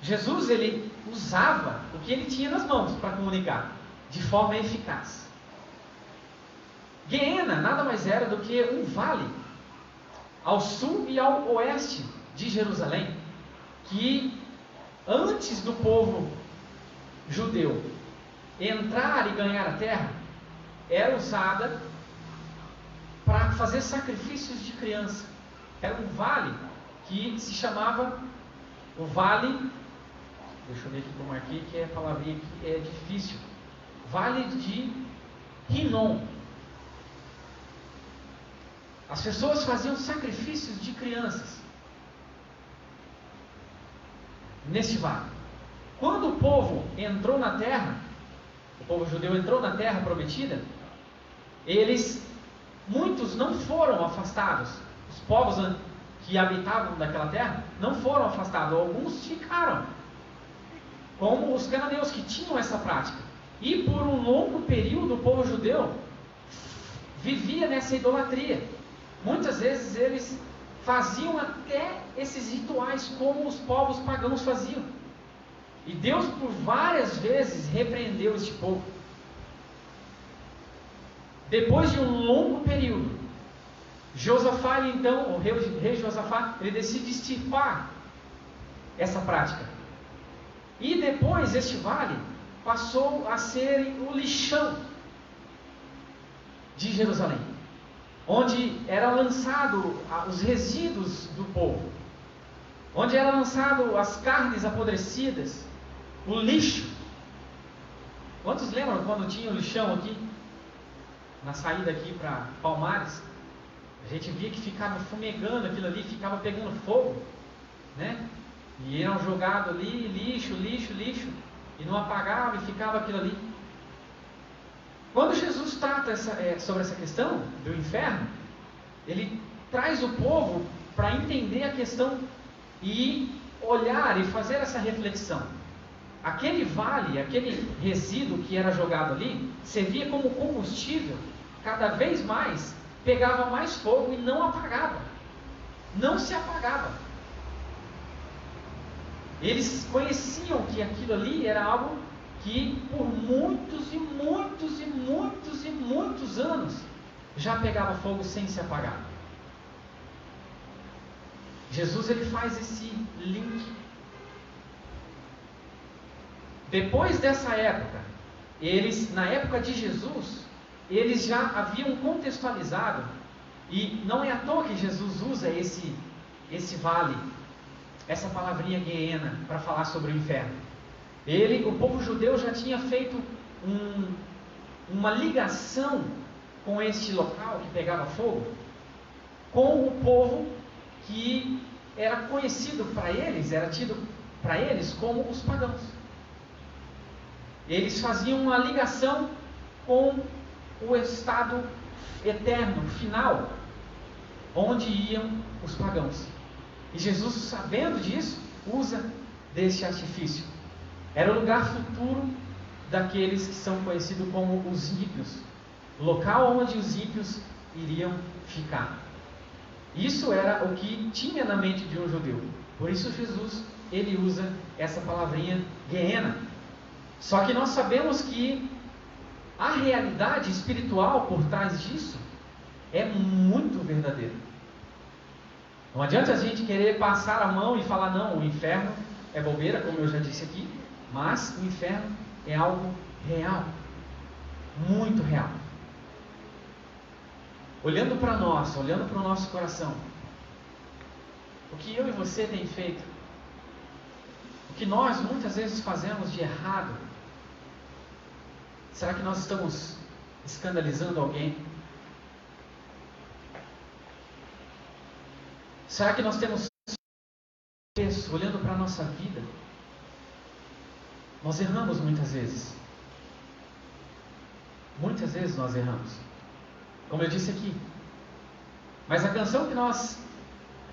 Jesus, ele usava o que ele tinha nas mãos para comunicar, de forma eficaz. Gehenna nada mais era do que um vale ao sul e ao oeste de Jerusalém, que antes do povo judeu entrar e ganhar a terra era usada para fazer sacrifícios de criança. Era um vale que se chamava o Vale, deixa eu ver aqui como aqui, que é a palavrinha que é difícil, Vale de Rinom. As pessoas faziam sacrifícios de crianças neste vale. Quando o povo entrou na terra, o povo judeu entrou na terra prometida, muitos não foram afastados. Os povos que habitavam daquela terra não foram afastados, alguns ficaram, como os cananeus que tinham essa prática. E por um longo período o povo judeu vivia nessa idolatria. Muitas vezes eles faziam até esses rituais como os povos pagãos faziam. E Deus por várias vezes repreendeu este povo. Depois de um longo período, Josafá, então, o rei Josafá, ele decide extirpar essa prática. E depois este vale passou a ser o lixão de Jerusalém, onde era lançado os resíduos do povo, onde era lançado as carnes apodrecidas, o lixo. Quantos lembram quando tinha o lixão aqui, na saída aqui para Palmares? A gente via que ficava fumegando aquilo ali, ficava pegando fogo, né? E eram jogados ali, lixo, e não apagava e ficava aquilo ali. Quando Jesus trata sobre essa questão do inferno, ele traz o povo para entender a questão e olhar e fazer essa reflexão. Aquele vale, aquele resíduo que era jogado ali, servia como combustível, cada vez mais pegava mais fogo e não apagava, não se apagava. Eles conheciam que aquilo ali era algo que por muitos anos já pegava fogo sem se apagar. Jesus ele faz esse link. Depois dessa época, na época de Jesus, eles já haviam contextualizado, e não é à toa que Jesus usa esse vale, essa palavrinha Guiena, para falar sobre o inferno. O povo judeu já tinha feito uma ligação com este local que pegava fogo, com o povo que era conhecido para eles, era tido para eles como os pagãos. Eles faziam uma ligação com o estado eterno, final, onde iam os pagãos. E Jesus, sabendo disso, usa deste artifício. Era o lugar futuro daqueles que são conhecidos como os ímpios, local onde os ímpios iriam ficar. Isso era o que tinha na mente de um judeu. Por isso Jesus, ele usa essa palavrinha Guiena. Só que nós sabemos que a realidade espiritual por trás disso é muito verdadeira. Não adianta a gente querer passar a mão e falar, não, o inferno é bobeira, como eu já disse aqui, mas o inferno é algo real, muito real. Olhando para nós, olhando para o nosso coração, o que eu e você tem feito, o que nós muitas vezes fazemos de errado, será que nós estamos escandalizando alguém? Será que nós temos isso, olhando para a nossa vida? Nós erramos muitas vezes. Muitas vezes nós erramos. Como eu disse aqui. Mas a canção que nós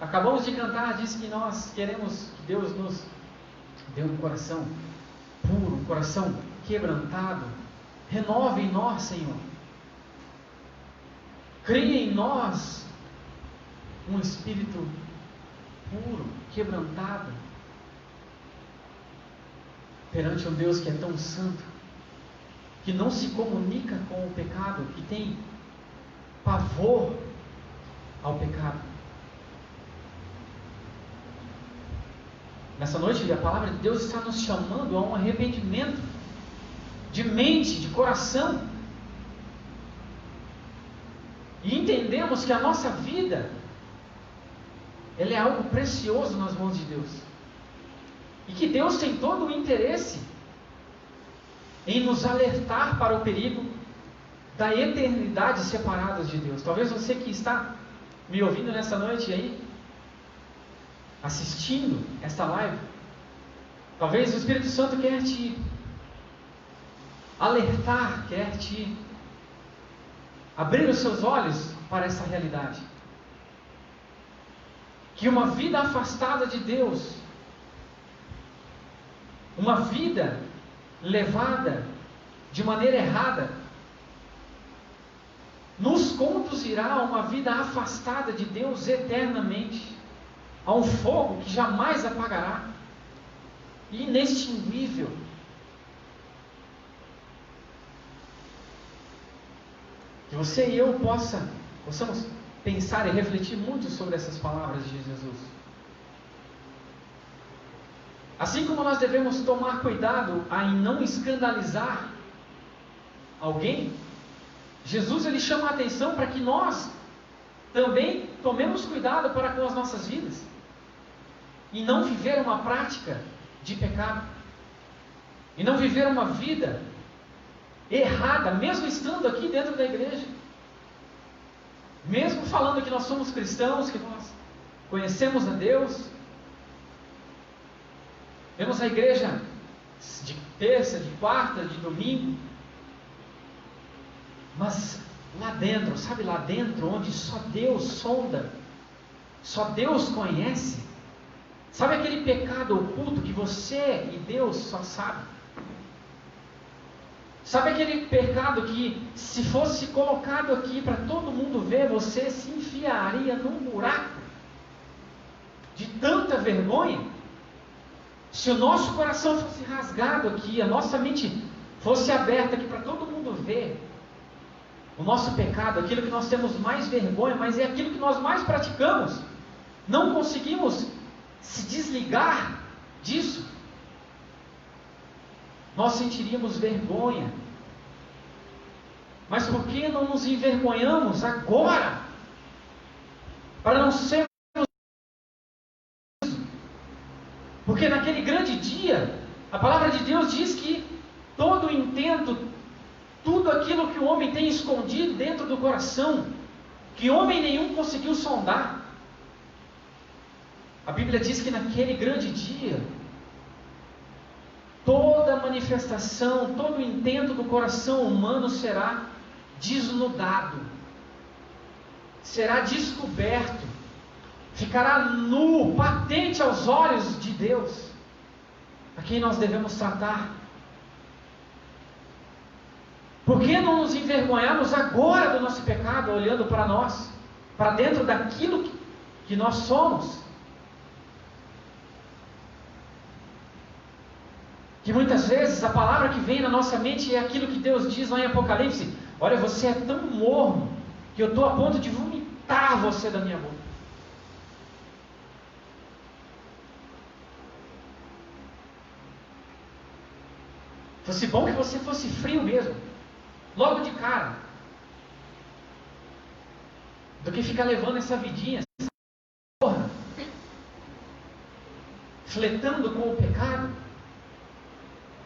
acabamos de cantar diz que nós queremos que Deus nos dê um coração puro, um coração quebrantado. Renove em nós, Senhor. Crie em nós um espírito puro, quebrantado, perante um Deus que é tão santo, que não se comunica com o pecado, que tem pavor ao pecado. Nessa noite, a palavra de Deus está nos chamando a um arrependimento. de mente, de coração. E entendemos que a nossa vida, ela é algo precioso nas mãos de Deus. E que Deus tem todo o interesse em nos alertar para o perigo da eternidade separados de Deus. Talvez você que está me ouvindo nessa noite aí, assistindo esta live, talvez o Espírito Santo quer te alertar, quer te abrir os seus olhos para essa realidade. Que uma vida afastada de Deus, uma vida levada de maneira errada, nos conduzirá a uma vida afastada de Deus eternamente, a um fogo que jamais apagará, inextinguível. Que você e eu possamos pensar e refletir muito sobre essas palavras de Jesus. Assim como nós devemos tomar cuidado em não escandalizar alguém, Jesus ele chama a atenção para que nós também tomemos cuidado para com as nossas vidas e não viver uma prática de pecado, e não viver uma vida errada, mesmo estando aqui dentro da igreja, mesmo falando que nós somos cristãos, que nós conhecemos a Deus, vemos a igreja de terça, de quarta, de domingo, mas lá dentro, sabe, lá dentro onde só Deus sonda, só Deus conhece, sabe aquele pecado oculto que você e Deus só sabem? Sabe aquele pecado que, se fosse colocado aqui para todo mundo ver, você se enfiaria num buraco de tanta vergonha? Se o nosso coração fosse rasgado aqui, a nossa mente fosse aberta aqui para todo mundo ver o nosso pecado, aquilo que nós temos mais vergonha, mas é aquilo que nós mais praticamos, não conseguimos se desligar disso, nós sentiríamos vergonha. Mas por que não nos envergonhamos agora? Para não sermos. Porque naquele grande dia, a palavra de Deus diz que todo o intento, tudo aquilo que o homem tem escondido dentro do coração, que homem nenhum conseguiu sondar, a Bíblia diz que naquele grande dia, toda a manifestação, todo o intento do coração humano será desnudado, será descoberto, ficará nu, patente aos olhos de Deus, a quem nós devemos tratar. Por que não nos envergonharmos agora do nosso pecado, olhando para nós, para dentro daquilo que nós somos? Que muitas vezes a palavra que vem na nossa mente é aquilo que Deus diz lá em Apocalipse: olha, você é tão morno que eu estou a ponto de vomitar você da minha boca. Fosse bom que você fosse frio mesmo, logo de cara, do que ficar levando essa vidinha, essa porra, fletando com o pecado.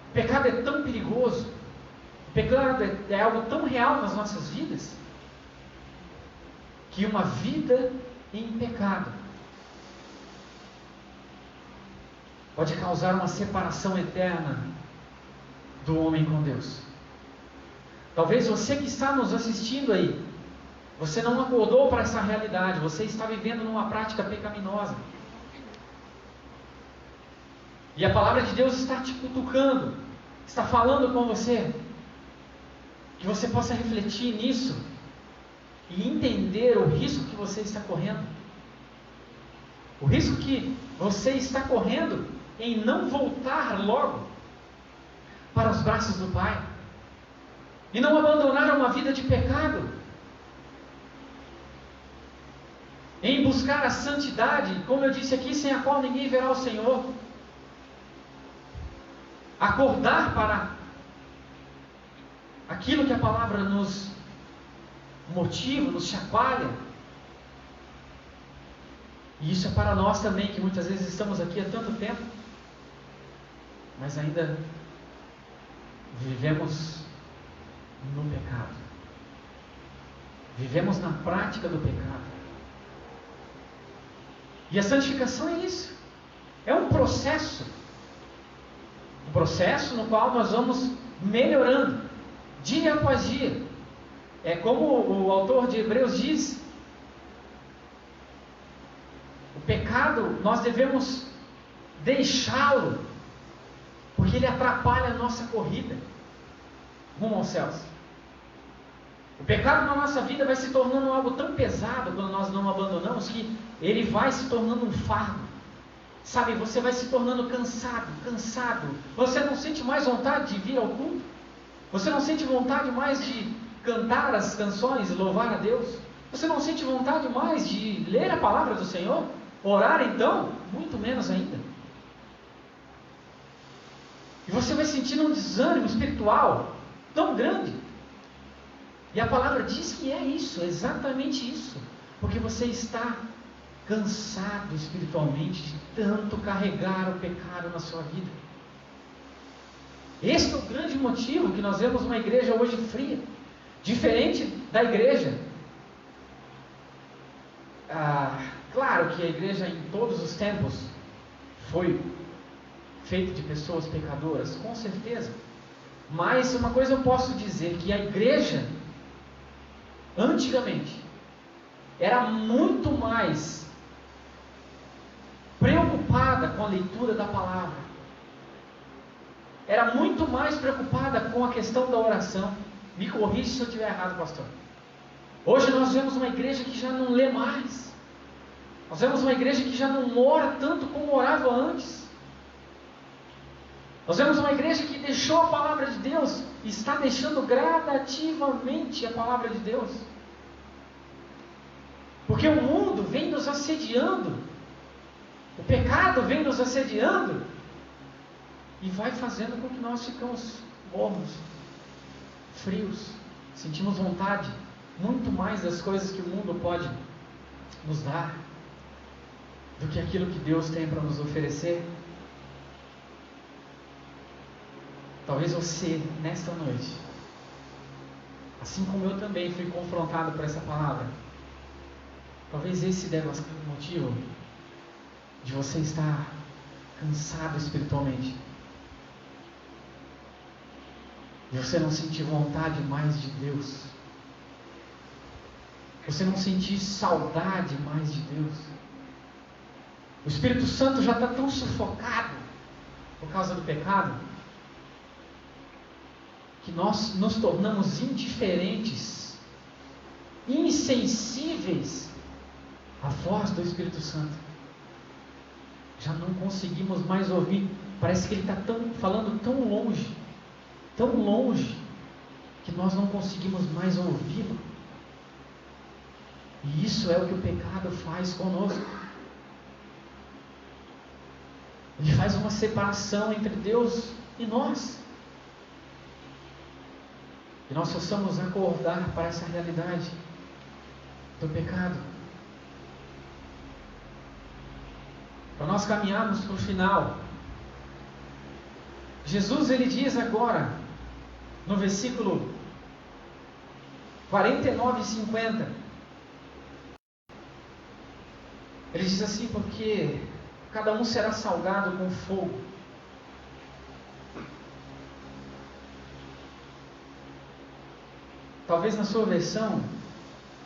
O pecado é tão perigoso, o pecado é algo tão real nas nossas vidas, que uma vida em pecado pode causar uma separação eterna do homem com Deus. Talvez você que está nos assistindo aí, você não acordou para essa realidade, você está vivendo numa prática pecaminosa. E a palavra de Deus está te cutucando, está falando com você, que você possa refletir nisso e entender o risco que você está correndo. O risco que você está correndo em não voltar logo para os braços do Pai e não abandonar uma vida de pecado, em buscar a santidade, como eu disse aqui, sem a qual ninguém verá o Senhor. Acordar para aquilo que a palavra nos motiva, nos chacoalha. E isso é para nós também, que muitas vezes estamos aqui há tanto tempo, mas ainda vivemos no pecado. Vivemos na prática do pecado. E a santificação é isso. É um processo. Um processo no qual nós vamos melhorando, dia após dia. É como o autor de Hebreus diz: o pecado, nós devemos deixá-lo, porque ele atrapalha a nossa corrida rumo aos céus. O pecado na nossa vida vai se tornando algo tão pesado quando nós não abandonamos, que ele vai se tornando um fardo. Sabe, você vai se tornando cansado. Você não sente mais vontade de vir ao culto? Você não sente vontade mais de cantar as canções e louvar a Deus? Você não sente vontade mais de ler a palavra do Senhor? Orar então? Muito menos ainda. E você vai sentindo um desânimo espiritual tão grande. E a palavra diz que é isso, é exatamente isso. Porque você está cansado espiritualmente de tanto carregar o pecado na sua vida. Esse é o grande motivo que nós vemos uma igreja hoje fria, diferente da igreja. Claro que a igreja em todos os tempos foi feita de pessoas pecadoras, com certeza. Mas uma coisa eu posso dizer, que a igreja antigamente era muito mais preocupada com a leitura da palavra, era muito mais preocupada com a questão da oração. Me corrija se eu estiver errado, pastor. Hoje nós vemos uma igreja que já não lê mais, nós vemos uma igreja que já não ora tanto como orava antes. Nós vemos uma igreja que deixou a palavra de Deus e está deixando gradativamente a palavra de Deus. Porque o mundo vem nos assediando, o pecado vem nos assediando e vai fazendo com que nós ficamos mornos, frios, sentimos vontade muito mais das coisas que o mundo pode nos dar do que aquilo que Deus tem para nos oferecer. Talvez você, nesta noite, assim como eu também fui confrontado por essa palavra, talvez esse deva ser o motivo de você estar cansado espiritualmente, de você não sentir vontade mais de Deus, você não sentir saudade mais de Deus. O Espírito Santo já está tão sufocado por causa do pecado, que nós nos tornamos indiferentes, insensíveis à voz do Espírito Santo. Já não conseguimos mais ouvir. Parece que ele está falando tão longe, que nós não conseguimos mais ouvi-lo. E isso é o que o pecado faz conosco. Ele faz uma separação entre Deus e nós. E nós possamos acordar para essa realidade do pecado. Para nós caminharmos para o final, Jesus ele diz agora, no versículo 49 e 50, ele diz assim: porque cada um será salgado com fogo. Talvez na sua versão,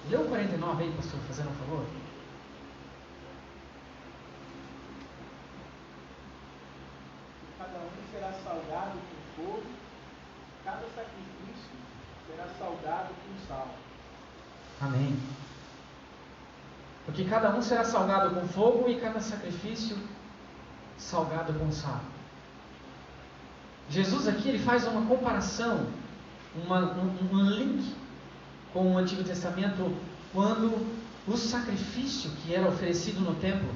lê o 49 aí, pastor, fazendo um favor. Cada um será salgado com fogo, cada sacrifício será salgado com sal. Amém. Porque cada um será salgado com fogo e cada sacrifício salgado com sal. Jesus aqui ele faz uma comparação, um link com o Antigo Testamento, quando o sacrifício que era oferecido no templo,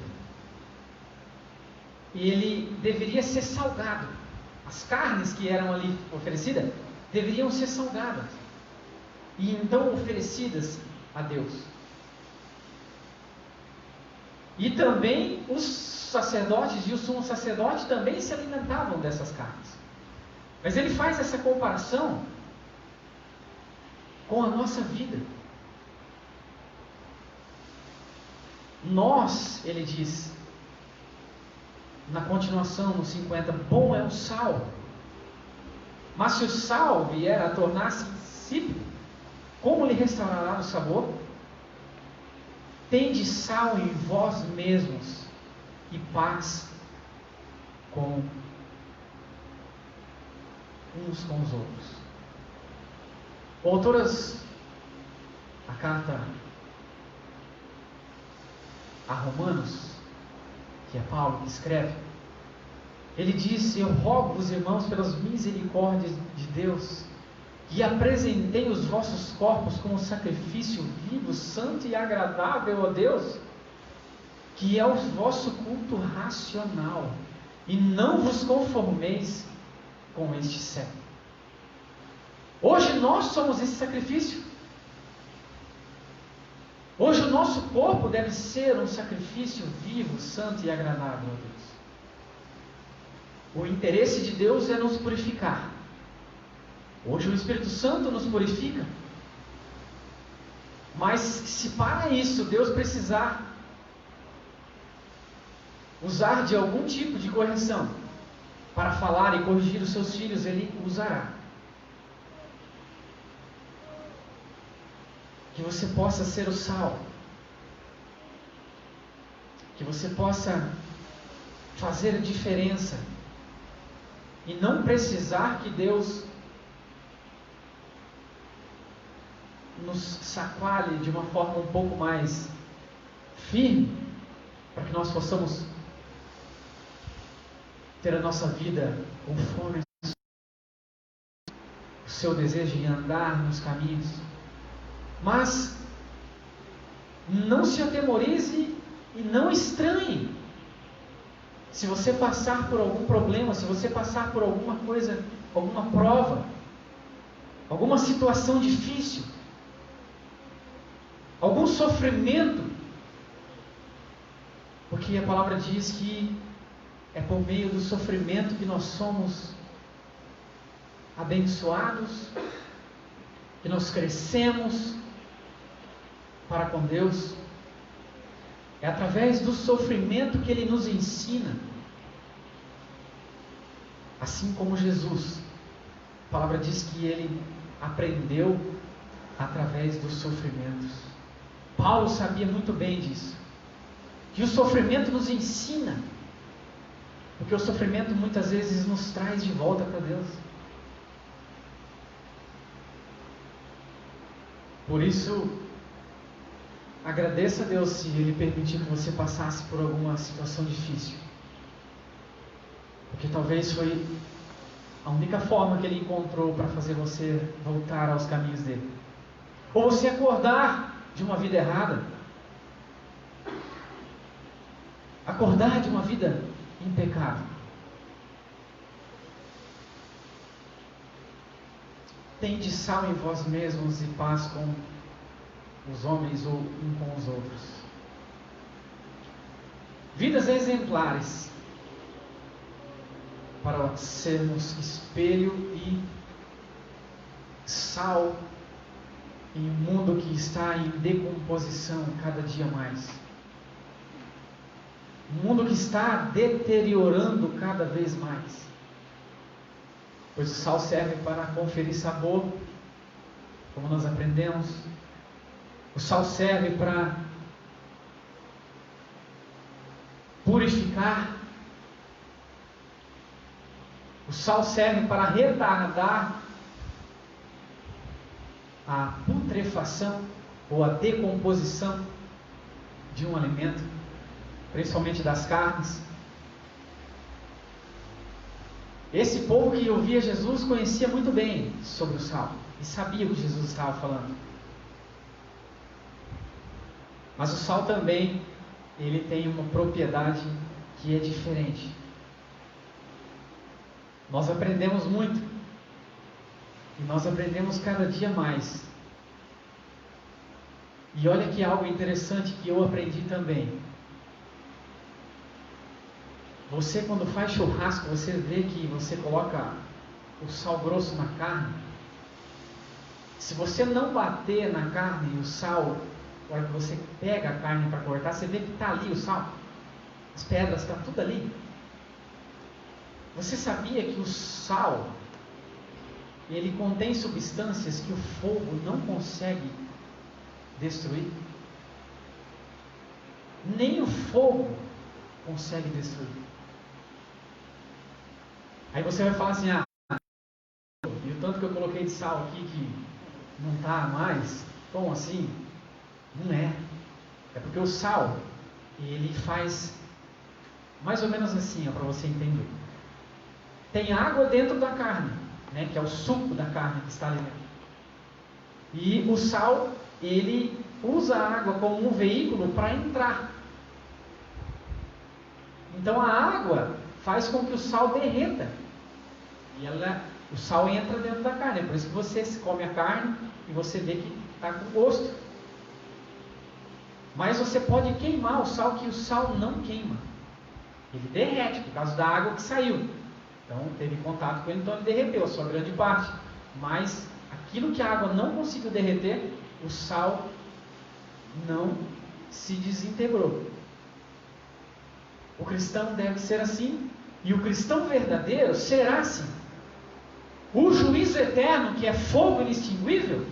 ele deveria ser salgado. As carnes que eram ali oferecidas deveriam ser salgadas e então oferecidas a Deus. E também os sacerdotes e o sumo sacerdote também se alimentavam dessas carnes. Mas ele faz essa comparação com a nossa vida. Nós, ele diz, na continuação, no 50, bom é o sal. Mas se o sal vier a tornar-se insípido, como lhe restaurará o sabor? Tende sal em vós mesmos e paz com uns com os outros. O autor a carta a Romanos, que é Paulo que escreve, ele diz: eu rogo-vos, irmãos, pelas misericórdias de Deus, que apresentei os vossos corpos como sacrifício vivo, santo e agradável a Deus, que é o vosso culto racional, e não vos conformeis com este século. Hoje nós somos esse sacrifício. Hoje o nosso corpo deve ser um sacrifício vivo, santo e agradável a Deus. O interesse de Deus é nos purificar. Hoje o Espírito Santo nos purifica. Mas se para isso Deus precisar usar de algum tipo de correção para falar e corrigir os seus filhos, Ele usará. Que você possa ser o sal. Que você possa fazer a diferença. E não precisar que Deus nos sacoalhe de uma forma um pouco mais firme, para que nós possamos ter a nossa vida conforme o seu desejo de andar nos caminhos. Mas não se atemorize e não estranhe se você passar por algum problema, se você passar por alguma coisa, alguma prova, alguma situação difícil, algum sofrimento, porque a palavra diz que é por meio do sofrimento que nós somos abençoados, que nós crescemos para com Deus. É através do sofrimento que Ele nos ensina. Assim como Jesus, a palavra diz que Ele aprendeu através dos sofrimentos. Paulo sabia muito bem disso, que o sofrimento nos ensina, porque o sofrimento muitas vezes nos traz de volta para Deus. Por isso, agradeça a Deus se Ele permitir que você passasse por alguma situação difícil, porque talvez foi a única forma que Ele encontrou para fazer você voltar aos caminhos dele, ou você acordar de uma vida errada, acordar de uma vida em pecado. Tende sal em vós mesmos e paz com os homens ou um com os outros. Vidas exemplares para sermos espelho e sal em um mundo que está em decomposição cada dia mais. Um mundo que está deteriorando cada vez mais. Pois o sal serve para conferir sabor, como nós aprendemos. O sal serve para purificar. O sal serve para retardar a putrefação ou a decomposição de um alimento, principalmente das carnes. Esse povo que ouvia Jesus conhecia muito bem sobre o sal e sabia o que Jesus estava falando. Mas o sal também, ele tem uma propriedade que é diferente. Nós aprendemos muito E nós aprendemos cada dia mais. E olha que algo interessante que eu aprendi também. Você, quando faz churrasco, você vê que você coloca o sal grosso na carne. Se você não bater na carne o sal, na hora que você pega a carne para cortar, você vê que está ali o sal. As pedras, está tudo ali. Você sabia que o sal, ele contém substâncias que o fogo não consegue destruir? Nem o fogo consegue destruir. Aí você vai falar assim, e o tanto que eu coloquei de sal aqui que não está mais, como assim? Não é. É porque o sal, ele faz mais ou menos assim, para você entender. Tem água dentro da carne, né, que é o suco da carne que está ali dentro. E o sal, ele usa a água como um veículo para entrar. Então a água faz com que o sal derreta. E o sal entra dentro da carne. É por isso que você come a carne e você vê que está com gosto. Mas você pode queimar o sal, que o sal não queima. Ele derrete por causa da água que saiu. Então teve contato com ele, então ele derreteu a sua grande parte. Mas aquilo que a água não conseguiu derreter, o sal não se desintegrou. O cristão deve ser assim. E o cristão verdadeiro será assim. O juízo eterno, que é fogo inextinguível,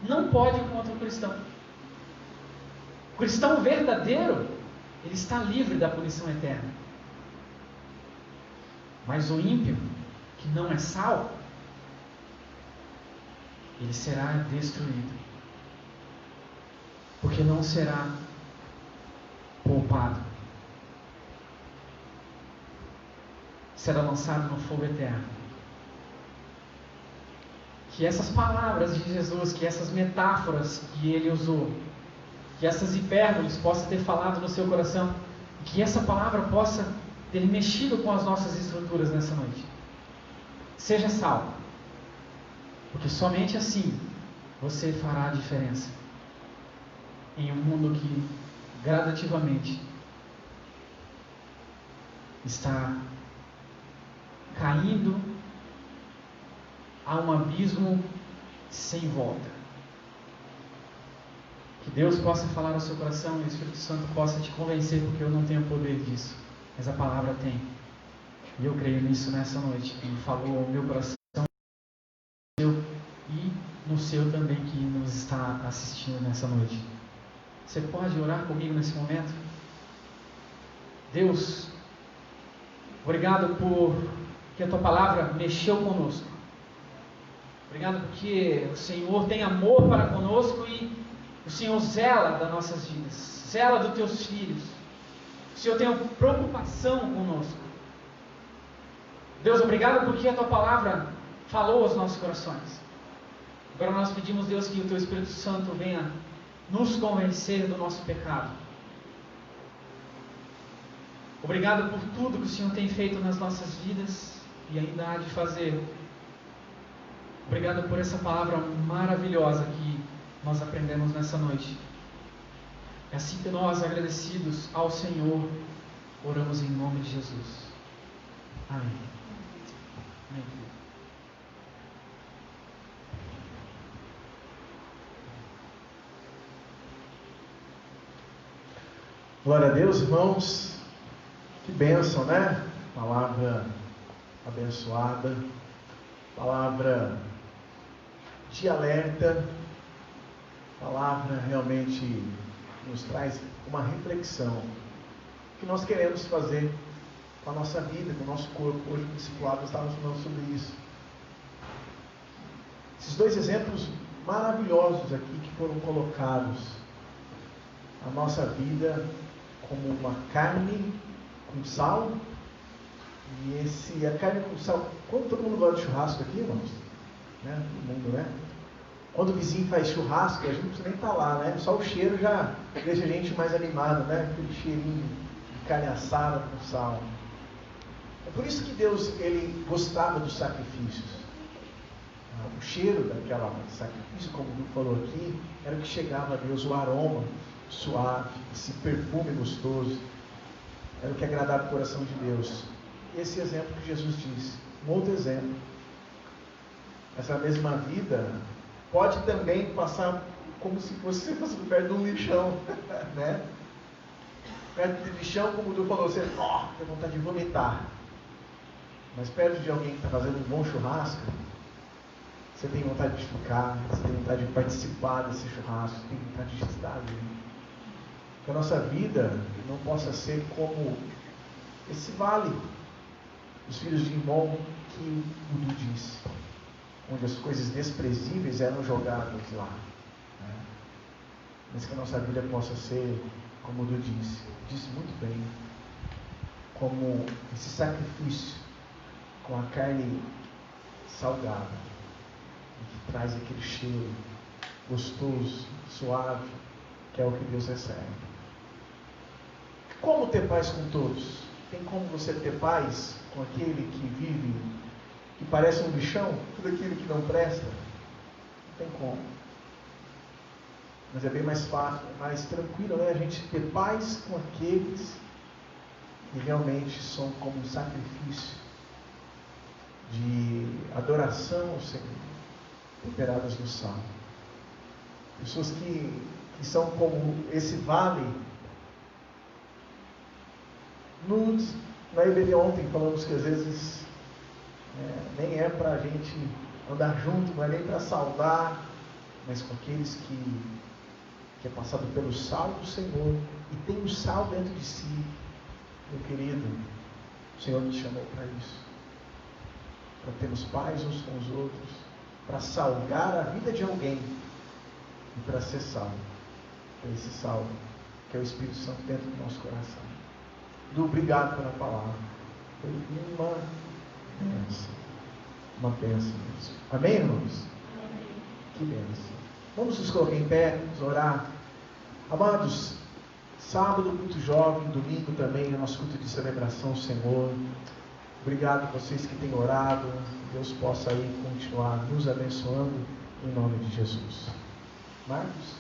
não pode ir contra o cristão. O cristão verdadeiro, ele está livre da punição eterna. Mas o ímpio, que não é sal, ele será destruído. Porque não será poupado. Será lançado no fogo eterno. Que essas palavras de Jesus, que essas metáforas que ele usou, que essas hipérboles possam ter falado no seu coração, que essa palavra possa ter mexido com as nossas estruturas nessa noite. Seja sal, porque somente assim você fará a diferença em um mundo que gradativamente está caindo a um abismo sem volta. Que Deus possa falar ao seu coração e o Espírito Santo possa te convencer, porque eu não tenho poder disso, mas a palavra tem. E eu creio nisso nessa noite. Ele falou ao meu coração e no seu também, que nos está assistindo nessa noite. Você pode orar comigo nesse momento? Deus, obrigado por que a tua palavra mexeu conosco. Obrigado porque o Senhor tem amor para conosco e o Senhor zela das nossas vidas, zela dos teus filhos. O Senhor tem uma preocupação conosco. Deus, obrigado porque a tua palavra falou aos nossos corações. Agora nós pedimos, Deus, que o teu Espírito Santo venha nos convencer do nosso pecado. Obrigado por tudo que o Senhor tem feito nas nossas vidas e ainda há de fazer. Obrigado por essa palavra maravilhosa que nós aprendemos nessa noite. É assim que nós, agradecidos ao Senhor, oramos em nome de Jesus. Amém. Amém. Glória a Deus, irmãos. Que bênção, né? Palavra abençoada, palavra de alerta, palavra realmente nos traz uma reflexão que nós queremos fazer com a nossa vida, com o nosso corpo. Hoje o discipulado estava falando sobre isso. Esses dois exemplos maravilhosos aqui que foram colocados. A nossa vida como uma carne com sal. E a carne com sal. Quando todo mundo gosta de churrasco aqui, irmãos? Né? Todo mundo, né? Quando o vizinho faz churrasco, a gente não precisa nem estar lá, né? Só o cheiro já deixa a gente mais animado, né? Aquele cheirinho de carne assada com sal. É por isso que Deus, ele gostava dos sacrifícios. O cheiro daquela sacrifício, como o falou aqui, era o que chegava a Deus, o aroma suave, esse perfume gostoso, era o que agradava o coração de Deus. Esse exemplo que Jesus disse. Um outro exemplo, essa mesma vida pode também passar como se você fosse perto de um lixão, né? Perto de lixão, como o Du falou, você tem vontade de vomitar. Mas perto de alguém que está fazendo um bom churrasco, você tem vontade de ficar, você tem vontade de participar desse churrasco, você tem vontade de estar ali. Que a nossa vida não possa ser como esse vale dos filhos de Imon que o Du disse, onde as coisas desprezíveis eram jogadas lá, né? Mas que a nossa vida possa ser, como o Du disse muito bem, como esse sacrifício com a carne salgada, que traz aquele cheiro gostoso, suave, que é o que Deus recebe. Como ter paz com todos? Tem como você ter paz com aquele que vive, que parece um bichão, tudo aquilo que não presta? Não tem como. Mas é bem mais fácil, mais tranquilo, né? A gente ter paz com aqueles que realmente são como um sacrifício de adoração ao Senhor, temperadas no sal. Pessoas que são como esse vale. Na IBD ontem falamos que às vezes nem é para a gente andar junto, não é nem para saudar, mas com aqueles que é passado pelo sal do Senhor e tem o sal dentro de si. Meu querido, o Senhor nos chamou para isso, para termos paz uns com os outros, para salgar a vida de alguém e para ser salvo, para esse sal que é o Espírito Santo dentro do nosso coração. Obrigado pela palavra, foi uma bênção mesmo. Amém, irmãos? Amém. Que bênção. Vamos nos colocar em pé, vamos orar. Amados, sábado culto jovem, domingo também é nosso culto de celebração ao Senhor. Obrigado a vocês que têm orado. Deus possa aí continuar nos abençoando em nome de Jesus. Marcos?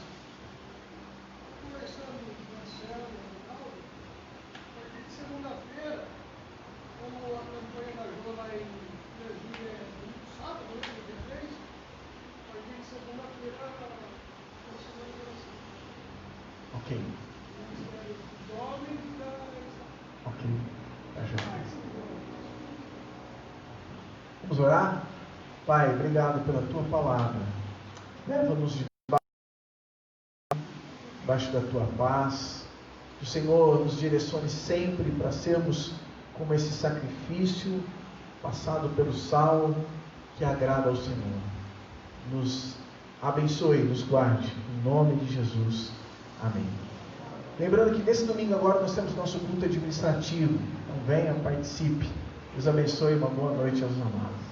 Conversando com a Célia e o Ronaldo, a partir de segunda-feira, como a campanha da Jô lá em Brasília é no sábado, né, dia 3, a partir de segunda-feira, nós vamos assim. Ok. Jovem da. Ok. Tá já. Vamos orar? Pai, obrigado pela tua palavra. Leva-nos debaixo da tua paz. Que o Senhor nos direcione sempre para sermos como esse sacrifício passado pelo sal que agrada ao Senhor. Nos abençoe, nos guarde. Em nome de Jesus. Amém. Lembrando que nesse domingo agora nós temos nosso culto administrativo. Então venha, participe. Deus abençoe e uma boa noite aos amados.